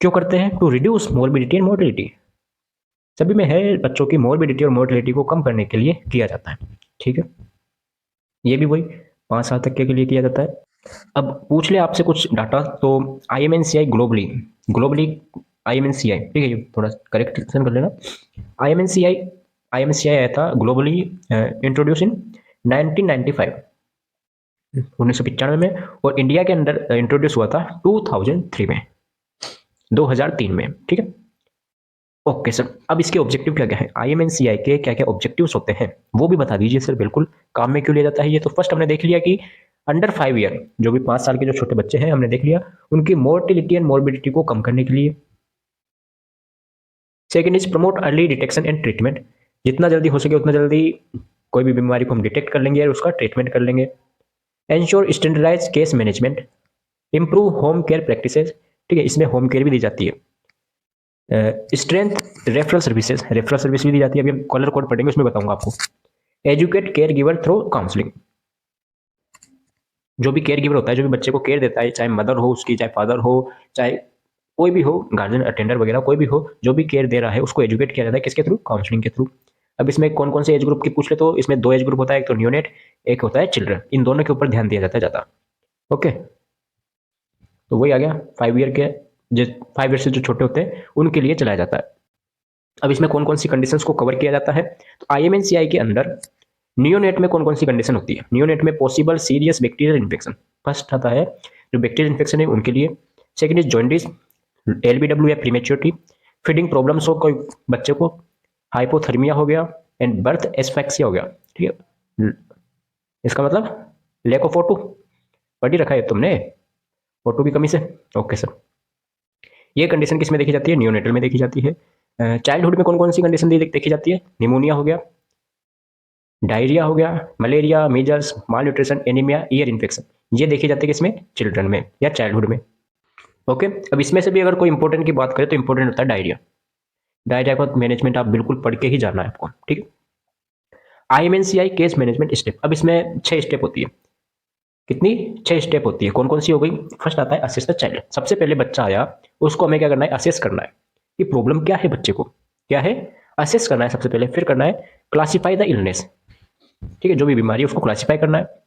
क्यों करते हैं? To reduce morbidity and mortality. सभी में है, बच्चों की मोर्बिडिटी और मोर्टिलिटी को कम करने के लिए किया जाता है। ठीक है, ये भी वही 5 साल तक के लिए किया जाता है। अब पूछ ले आपसे कुछ डाटा, तो IMNCI ग्लोबली, ग्लोबली IMNCI, ठीक है, ये थोड़ा करेक्शन कर लेना। IMNCI, IMNCI आया था ग्लोबली, इंट्रोड्यूस इन 1995, 1995 में, और इंडिया के अंदर इंट्रोड्यूस हुआ था 2003 में, 2003 में। ठीक है, ओके सर। अब इसके ऑब्जेक्टिव क्या क्या है? IMNCI के क्या क्या ऑब्जेक्टिव्स होते हैं वो भी बता दीजिए सर। बिल्कुल, काम में क्यों लिया जाता है ये? तो फर्स्ट हमने देख लिया कि अंडर 5 ईयर, जो भी 5 साल के जो छोटे बच्चे हैं, हमने देख लिया उनकी मोर्टिलिटी एंड मोर्बिडिटी को कम करने के लिए। Second is promote early detection and treatment, जितना जल्दी हो सके उतना जल्दी कोई भी बीमारी को हम डिटेक्ट कर लेंगे और उसका ट्रीटमेंट कर लेंगे। Ensure standardize case management, improve home care practices. ठीक है, इसमें होम केयर भी दी जाती है। Strength referral services, referral service भी दी जाती है, अभी हम कलर कोड पढ़ेंगे उसमें बताऊंगा आपको। Educate care giver through counselling, जो भी केयर गिवर होता है, जो भी बच्चे को केयर देता है, चाहे मदर हो उसकी, चाहे फादर हो, चाहे कोई भी हो, गार्जियन अटेंडर वगैरह कोई भी हो, जो भी केयर दे रहा है उसको एजुकेट किया जाता है किसके थ्रू? काउंसलिंग के थ्रू। अब इसमें कौन कौन से एज ग्रुप की पूछ ले, तो इसमें 2 एज ग्रुप होता है, एक तो न्यूनेट, एक होता है चिल्ड्रन। इन दोनों के ऊपर ध्यान दिया जाता है ज़्यादा। ओके, तो वही आ गया 5 ईयर के, जो 5 ईयर से जो छोटे होते हैं उनके लिए चलाया जाता है। अब इसमें कौन कौन सी कंडीशंस को कवर किया जाता है? तो IMNCI के अंदर नियोनेट में कौन कौन सी कंडीशन होती है? नियोनेट में possible serious bacterial infection, first आता है जो बैक्टीरियल इन्फेक्शन है उनके लिए। सेकंड इज जॉन्डिस, LBW या प्रीमेच्योरिटी, फीडिंग प्रॉब्लम्स हो कोई बच्चे को, हाइपोथर्मिया हो गया, एंड बर्थ एस्फेक्सिया हो गया। ठीक है, इसका मतलब लैक ऑफ O2, पढ़ ही रखा है तुमने, O2 की कमी से। ओके सर, ये कंडीशन किस में देखी जाती है? नियोनेटल में देखी जाती है। चाइल्डहुड में कौन कौन सी कंडीशन देखी जाती है? निमोनिया हो गया, डायरिया हो गया, मलेरिया, मीजल्स, माल न्यूट्रिशन, एनीमिया, ईयर इन्फेक्शन, ये देखी जाती है किसमें? चिल्ड्रन में या चाइल्डहुड में। ओके, अब इसमें से भी अगर कोई इंपॉर्टेंट की बात करें तो इंपॉर्टेंट होता है डायरिया। डायरिया का मैनेजमेंट आप बिल्कुल पढ़ के ही जाना है आपको। ठीक है, IMNCI केस मैनेजमेंट स्टेप, अब इसमें 6 स्टेप होती है। कितनी 6 स्टेप होती है। कौन कौन सी हो गई? फर्स्ट आता है असेस द चाइल्ड। सबसे पहले बच्चा आया, उसको हमें क्या करना है? असेस करना है कि प्रॉब्लम क्या है बच्चे को, क्या है, असेस करना है सबसे पहले। फिर करना है क्लासीफाई द इलनेस, ठीक है, जो भी बीमारी है उसको क्लासीफाई करना है।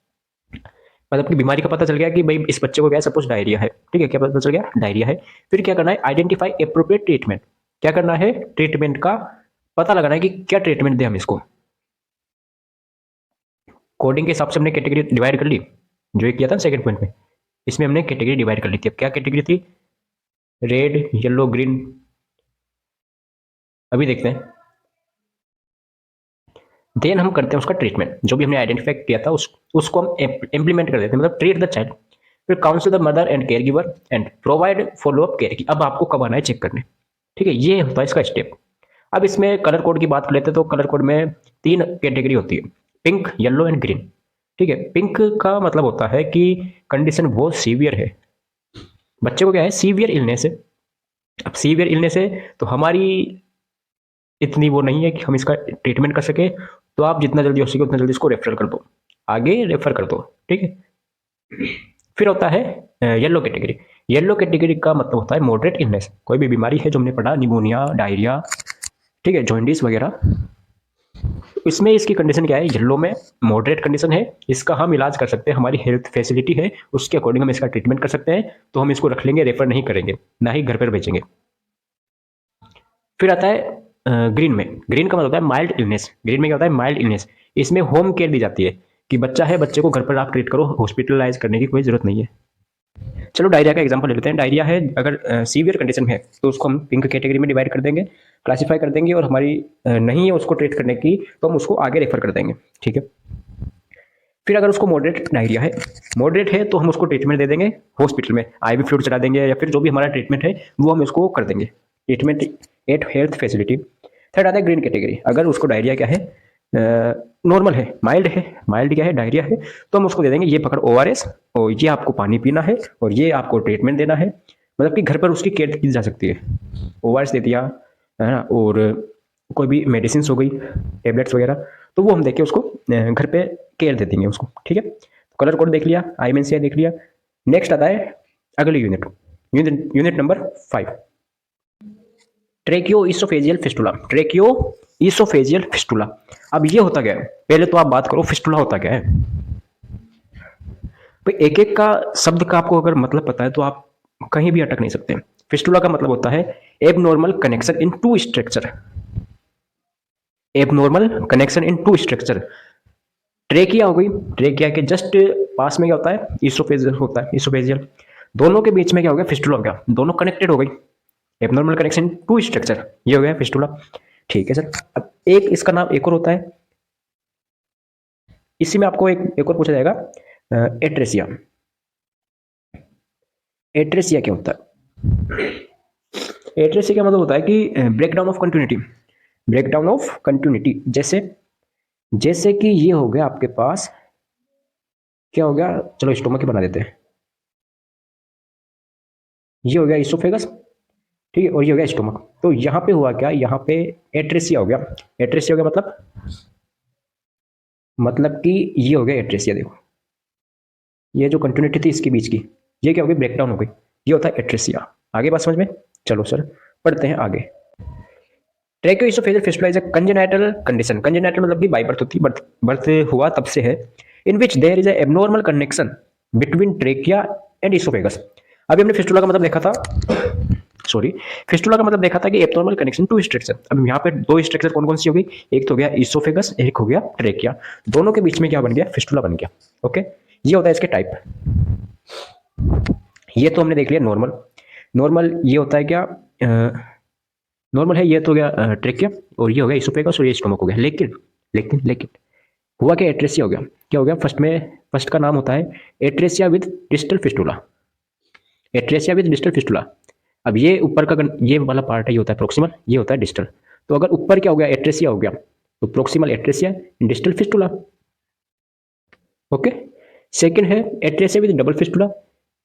मतलब कि बीमारी का पता चल गया कि भाई इस बच्चे को क्या है, सपोज डायरिया है, ठीक है, क्या पता चल गया? डायरिया है। फिर क्या करना है? Identify appropriate treatment. क्या करना है? ट्रीटमेंट का पता लगाना है कि क्या ट्रीटमेंट दें हम इसको। कोडिंग के हिसाब से हमने कैटेगरी डिवाइड कर ली, जो एक किया था सेकंड पॉइंट में। इसमें हमने कैटेगरी डिवाइड कर ली थी। अब क्या कैटेगरी थी? Red, yellow, green. अभी देखते हैं। देन हम करते हैं उसका ट्रीटमेंट, जो भी हमने आइडेंटिफाई किया था उसको हम इम्प्लीमेंट कर देते हैं, मतलब ट्रीट द चाइल्ड। फिर council the mother and care giver and provide follow up care की। अब आपको कब आना है चेक करने, ठीक है, ये होता है इसका स्टेप। अब इसमें कलर कोड की बात कर लेते हैं, तो कलर कोड में 3 कैटेगरी होती है, पिंक, येलो एंड ग्रीन। ठीक है, पिंक का मतलब होता है कि कंडीशन बहुत सीवियर है, बच्चे को क्या है, सीवियर इलनेस है। अब सीवियर इलनेस है तो हमारी इतनी वो नहीं है कि हम इसका ट्रीटमेंट कर सके, तो आप जितना जल्दी हो सके उतना जल्दी इसको रेफर कर दो, आगे रेफर कर दो, ठीक है। फिर होता है येलो कैटेगरी। येलो कैटेगरी का मतलब होता है मॉडरेट इलनेस। कोई भी बीमारी है जो हमने पढ़ा, निमोनिया, डायरिया, ठीक है, जॉइंडिस वगैरह, इसमें इसकी कंडीशन क्या है? येलो में मॉडरेट कंडीशन है, इसका हम इलाज कर सकते हैं, हमारी हेल्थ फैसिलिटी है उसके अकॉर्डिंग हम इसका ट्रीटमेंट कर सकते हैं, तो हम इसको रख लेंगे, रेफर नहीं करेंगे, ना ही घर पर भेजेंगे। फिर आता है ग्रीन में। ग्रीन का मतलब होता है माइल्ड इलनेस। ग्रीन में क्या होता है? Mild illness. इसमें होम केयर दी जाती है कि बच्चा है, बच्चे को घर पर आप ट्रीट करो, हॉस्पिटलाइज करने की कोई जरूरत नहीं है। चलो डायरिया का एग्जांपल ले लेते हैं। डायरिया है, अगर सीवियर कंडीशन है तो उसको हम पिंक कैटेगरी में डिवाइड कर देंगे, क्लासीफाई कर देंगे, और हमारी नहीं है उसको ट्रीट करने की तो हम उसको आगे रेफर कर देंगे, ठीक है। फिर अगर उसको मॉडरेट डायरिया है, मॉडरेट है तो हम उसको ट्रीटमेंट दे देंगे हॉस्पिटल में, आईवी फ्लूइड चला देंगे, या फिर जो भी हमारा ट्रीटमेंट है वो हम इसको कर देंगे, treatment at health facility. Third आता है ग्रीन कैटेगरी। अगर उसको डायरिया क्या है, नॉर्मल है, माइल्ड है, माइल्ड क्या है, डायरिया है, तो हम उसको दे देंगे ये पकड़ ओआरएस, और ये आपको पानी पीना है, और ये आपको ट्रीटमेंट देना है। मतलब कि घर पर उसकी केयर की जा सकती है। ओआरएस दे दिया, है ना, और कोई भी मेडिसिन हो गई, टेबलेट्स वगैरह, तो वो हम देके उसको घर पे केयर दे देंगे उसको, ठीक है। कलर कोड देख लिया, आईएमएनसीआई देख लिया। नेक्स्ट आता है अगली unit, unit number 5, ट्रेकियो oesophageal fistula. ट्रेकियो oesophageal fistula. अब ये होता क्या है? पहले तो आप बात करो फिस्टुला होता क्या है। भाई एक एक का शब्द का आपको अगर मतलब पता है तो आप कहीं भी अटक नहीं सकते। फिस्टुला का मतलब होता है abnormal connection in two structure. Abnormal connection in two structure. Trachea हो गई, ट्रेकिया के जस्ट पास में क्या होता है? इसोफेजियल होता है, इसोफेजियल। दोनों के बीच में क्या हो गया? फिस्टुला हो गया, दोनों कनेक्टेड हो गई। एबनॉर्मल कनेक्शन टू स्ट्रक्चर, ये हो गया फिस्टुला, ठीक है सर। अब एक इसका नाम एक और होता है, इसी में आपको एक और पूछा जाएगा, एट्रेसिया। एट्रेसिया क्या होता है? एट्रेसिया का मतलब होता है कि breakdown of continuity. Breakdown of continuity, जैसे जैसे कि ये हो गया आपके पास, क्या हो गया, चलो स्टोमक ही बना देते हैं। ये हो गया इसोफेगस, ठीक है, और ये हो गया स्टोमक। तो यहाँ पे हुआ क्या? यहाँ पे एट्रेसिया हो गया। एट्रेसिया हो गया मतलब कि ये हो गया एट्रेसिया। देखो ये जो कंटिन्यूटी थी इसके बीच की, ये क्या हो गई? ब्रेकडाउन हो गई, ये होता है एट्रेसिया। आगे बात समझ में? चलो सर पढ़ते हैं आगे। Tracheoesophageal fistula is a congenital condition. Congenital मतलब कि बाई बर्थ होती है, बर्थ हुआ तब से है, in which there is a abnormal connection between trachea and oesophagus. अभी हमने फिस्टुला का मतलब देखा था, सॉरी, फिस्टुला का मतलब देखा था कि एब्नॉर्मल कनेक्शन टू स्ट्रक्चर। अब यहाँ पे दो स्ट्रक्चर कौन कौन सी हो गई? एक तो हो गया इसोफेगस, एक हो गया ट्रेकिया, दोनों के बीच में क्या बन गया? फिस्टुला बन गया। ओके, ये होता है इसके टाइप। ये तो हमने देख लिया नॉर्मल। नॉर्मल ये होता है क्या? नॉर्मल है, ये तो हो गया ट्रेकिया, और ये हो गया इसोफेगस, और ये स्टोमक हो गया। लेकिन लेकिन लेकिन हुआ क्या? एट्रेसिया हो गया। क्या हो गया? फर्स्ट का नाम होता है atresia with distal fistula. Atresia with distal fistula. अब ये ऊपर का ये वाला पार्ट है, ये होता है प्रोक्सिमल, ये होता है डिस्टल। तो अगर ऊपर क्या हो गया? एट्रेसिया हो गया, तो proximal atresia, distal fistula. Okay, second है एट्रेसिया विद डबल फिस्टुला।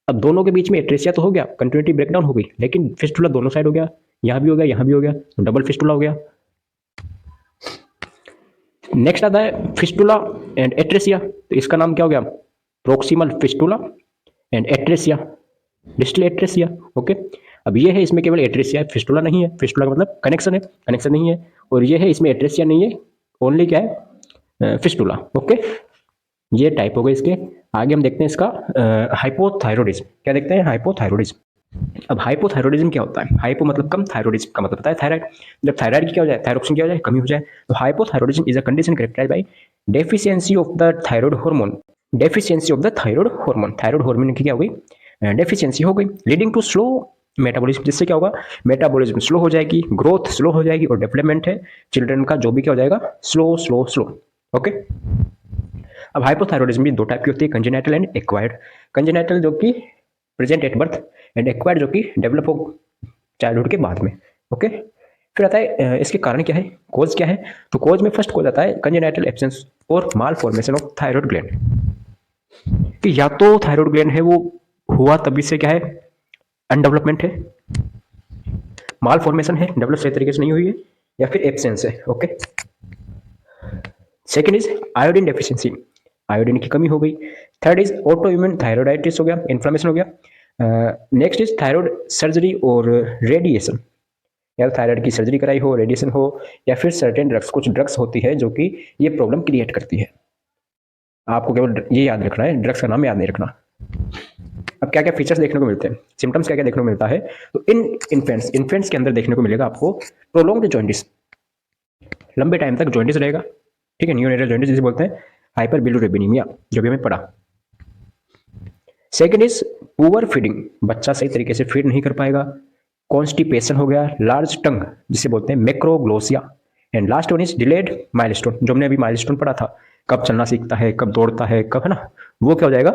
अब दोनों के बीच में एट्रेसिया तो हो गया, कंटिन्यूटी ब्रेकडाउन हो गई, लेकिन फिस्टुला दोनों साइड हो गया, यहां भी हो गया, यहां भी हो गया, तो डबल फिस्टुला हो गया। नेक्स्ट आता है फिस्टुला एंड एट्रेसिया। तो इसका नाम क्या हो गया? Proximal fistula and atresia, distal atresia. Okay, अब ये है, इसमें केवल एट्रेसिया है, फिस्टुला नहीं है। फिस्टुला का मतलब कनेक्शन है, कनेक्शन नहीं है। और ये है, इसमें एट्रेसिया नहीं है, ओनली क्या है, फिस्टुला। ओके, ये टाइप हो गए इसके। आगे हम देखते हैं इसका हाइपोथायरॉइडिज्म। क्या देखते हैं? हाइपोथायरॉइडिज्म। अब हाइपोथायरॉइडिज्म क्या होता है? हाइपो मतलब कम, थायरॉइडिज्म का मतलब होता है थायराइड। जब थायराइड की क्या हो जाए, थायरोक्सिन क्या हो जाए, कमी हो जाए, तो hypothyroidism is a condition characterized by deficiency of the thyroid hormone. Deficiency of the thyroid hormone, thyroid hormone की क्या हो गई, डेफिशिएंसी हो गई, लीडिंग टू स्लो मेटाबॉलिज्म। जिससे क्या होगा, मेटाबॉलिज्म स्लो हो जाएगी, ग्रोथ स्लो हो जाएगी, और डेवलपमेंट है चिल्ड्रन का जो भी क्या हो जाएगा, स्लो स्लो स्लो। ओके, अब हाइपोथायरॉइडिज्म भी दो टाइप की होती है, कंजेनिटल एंड एक्वायर्ड। कंजेनिटल जो कि present at birth, and acquired जो कि डेवलप हो चाइल्डहुड के बाद में। ओके, फिर आता है इसके कारण क्या है, कोज क्या है। तो कोज में फर्स्ट कोज आता है कंजेनिटल एब्सेंस और माल फॉर्मेशन ऑफ थायराइड ग्लैंड। कि या तो थायराइड ग्लैंड है वो हुआ तभी से क्या है, अनडेवलपमेंट है, माल फॉर्मेशन है, डेवलप सही तरीके से नहीं हुई है, या फिर एब्सेंस है। Okay, second is iodine deficiency, iodine की कमी हो गई। Third is auto immune thyroiditis हो गया, इन्फ्लेमेशन हो गया। नेक्स्ट इज थायराइड सर्जरी और रेडिएशन, या थायराइड की सर्जरी कराई हो, रेडिएशन हो, या फिर सर्टेन ड्रग्स, कुछ ड्रग्स होती है जो कि ये प्रॉब्लम क्रिएट करती है। आपको केवल ये याद रखना है, ड्रग्स का नाम याद नहीं रखना। अब क्या क्या फीचर्स देखने को मिलते हैं, सिम्टम्स क्या क्या देखने को मिलता है, तो इन इन्फेंट्स के अंदर देखने को मिलेगा आपको प्रोलॉन्ग्ड जॉन्डिस, लंबे टाइम तक जॉन्डिस रहेगा। ठीक है, नियोनेटल जॉन्डिस जिसे बोलते हैं, हाइपर बिलिरुबिनीमिया जो भी हमें पढ़ा। सेकंड इज पुअर फीडिंग, बच्चा सही तरीके से फीड नहीं कर पाएगा। कॉन्स्टिपेशन हो गया, लार्ज टंग जिसे बोलते हैं macroglossia, and last one is delayed milestone, जो हमने अभी माइलस्टोन पढ़ा था, कब चलना सीखता है, कब दौड़ता है, कब, है ना, वो क्या हो जाएगा,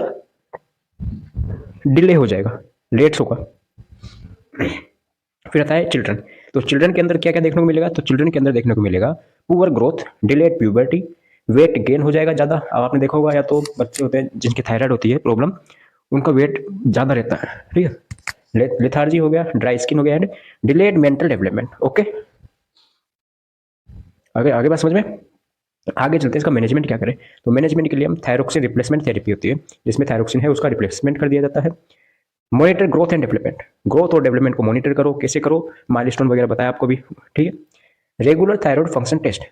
डिले हो जाएगा, लेट होगा। फिर आता है चिल्ड्रन। तो चिल्ड्रन के अंदर क्या क्या देखने को मिलेगा, तो चिल्ड्रन के अंदर देखने को मिलेगा poor growth, delayed puberty, weight gain हो जाएगा ज़्यादा। अब आपने देखा होगा, या तो बच्चे होते हैं जिनकी थायराइड होती है प्रॉब्लम, उनका वेट ज़्यादा रहता है। ठीक है, लेथार्जी हो गया, ड्राई स्किन हो गया, and delayed mental development. Okay, आगे आगे बात समझ में। आगे चलते हैं, इसका मैनेजमेंट क्या करें। तो मैनेजमेंट के लिए हम थायरोक्सिन रिप्लेसमेंट थेरेपी होती है, जिसमें थायरोक्सिन है उसका रिप्लेसमेंट कर दिया जाता है। Monitor growth and development, growth और डेवलपमेंट को मॉनिटर करो, कैसे करो, माइलस्टोन वगैरह बताया आपको भी। ठीक है, regular thyroid function test,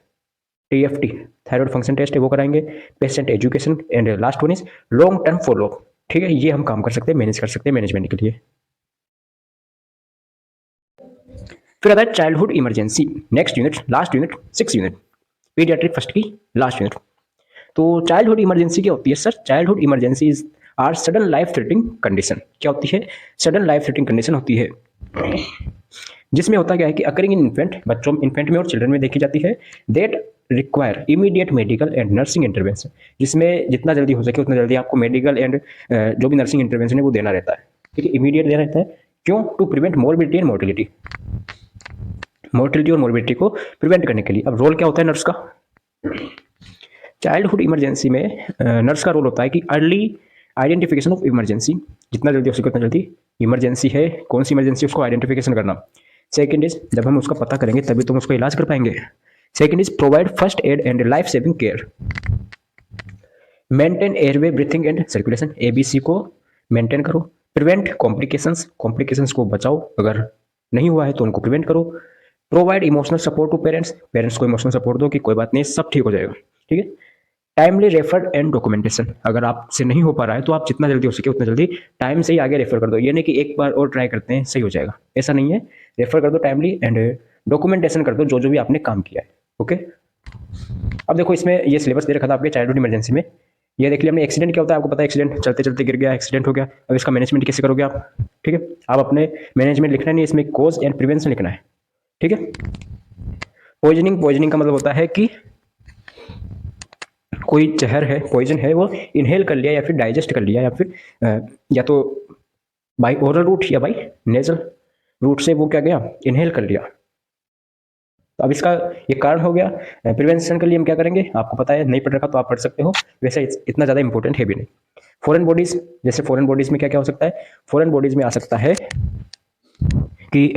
TFT, thyroid function test है वो कराएंगे। Patient education, and last one is long term follow up. ठीक है, ये हम काम कर सकते हैं, मैनेज कर सकते हैं मैनेजमेंट के लिए। फिर आता है childhood emergency, next unit, last unit, 6 unit, paediatric first की लास्ट यूनिट। तो चाइल्डहुड इमरजेंसी क्या होती है sir? Childhood emergency is are sudden life threatening condition. क्या होती है? सडन लाइफ थ्रेटनिंग कंडीशन होती है, जिसमें होता क्या है कि अकरिंग इन इन्फेंट, बच्चों, इन्फेंट में और चिल्ड्रन में देखी जाती है, that require immediate medical and nursing intervention, जिसमें जितना जल्दी हो सके उतना जल्दी आपको मेडिकल एंड जो भी नर्सिंग इंटरवेंशन है वो देना रहता है। ठीक है, इमीडिएट देना रहता है। क्यों? To prevent morbidity and mortality, mortality और मोर्बिडिटी को प्रिवेंट करने के लिए। अब रोल क्या होता है नर्स का? चाइल्डहुड इमरजेंसी में नर्स का रोल होता है कि अर्ली आइडेंटिफिकेशन ऑफ इमरजेंसी, जितना जल्दी हो सके उतना जल्दी इमरजेंसी है, कौन सी इमरजेंसी, उसको आइडेंटिफिकेशन करना। सेकंड इज, जब हम उसका पता करेंगे तभी तुम उसका इलाज कर पाएंगे। Second is provide first aid and life saving care, maintain airway breathing and circulation, ABC को मेंटेन करो। प्रिवेंट कॉम्प्लिकेशंस, कॉम्प्लिकेशंस को बचाओ, अगर नहीं हुआ है तो उनको प्रिवेंट करो। Provide emotional support to parents, parents को इमोशनल सपोर्ट दो कि कोई बात नहीं, सब ठीक हो जाएगा। ठीक है, टाइमली रेफर एंड डॉक्यूमेंटेशन, अगर आपसे नहीं हो पा रहा है तो आप जितना जल्दी हो सके उतना जल्दी टाइम से ही आगे रेफर कर दो। ये नहीं कि एक बार और ट्राई करते हैं सही हो जाएगा, ऐसा नहीं है। रेफर कर दो टाइमली, एंड डॉक्यूमेंटेशन कर दो जो जो भी आपने काम किया है। ओके, अब देखो इसमें ये सिलेबस दे रखा था आपके चाइल्डहुड इमरजेंसी में। ये देख लिया हमने, एक्सीडेंट क्या होता है आपको पता है, एक्सीडेंट चलते चलते गिर गया, एक्सीडेंट हो गया। अब इसका मैनेजमेंट कैसे करोगे आप? ठीक है, आप अपने मैनेजमेंट लिखना नहीं, इसमें कोज एंड प्रिवेंशन लिखना है। ठीक है, पॉइजनिंग, पॉइजनिंग का मतलब होता है कि कोई जहर है, पॉइजन है, वो इनहेल कर लिया या फिर डाइजेस्ट कर लिया, या फिर या तो बाई ओरल रूट या बाई नेजल रूट से वो क्या गया, इनहेल कर लिया। तो अब इसका ये कारण हो गया। प्रिवेंशन के लिए हम क्या करेंगे आपको पता है, नहीं पढ़ रखा तो आप पढ़ सकते हो, वैसे इतना ज़्यादा इंपॉर्टेंट है भी नहीं। फॉरेन बॉडीज, जैसे फॉरेन बॉडीज में क्या क्या हो सकता है? फॉरेन बॉडीज में आ सकता है कि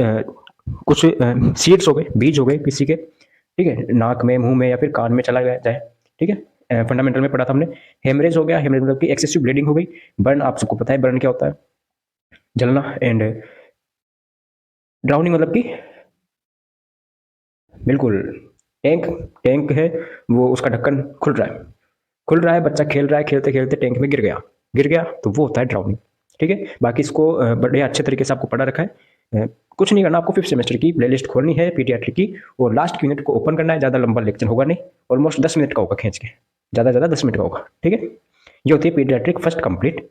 कुछ सीड्स हो गए, बीज हो गए किसी के, ठीक है, नाक में, मुंह में या फिर कान में चला गया जाए। ठीक है, फंडामेंटल में पढ़ा था हमने। हेमरेज हो गया, हेमरेज मतलब कि एक्सेसिव ब्लीडिंग हो गई। बर्न आप सबको पता है बर्न क्या होता है, जलना। एंड ड्राउनिंग मतलब कि बिल्कुल टैंक, टैंक है वो उसका ढक्कन खुल रहा है, बच्चा खेल रहा है, खेलते खेलते टैंक में गिर गया तो वो होता है ड्राउनिंग। ठीक है, बाकी इसको बड़े अच्छे तरीके से आपको पढ़ा रखा है। कुछ नहीं करना आपको, 5th सेमेस्टर की प्लेलिस्ट खोलनी है पीडियाट्रिक की, और लास्ट यूनिट को ओपन करना है। ज़्यादा लंबा लेक्चर होगा नहीं, ऑलमोस्ट 10 मिनट का होगा खींच के, ज़्यादा 10 मिनट का होगा। ठीक है, ये होती है पीडियाट्रिक फर्स्ट कंप्लीट।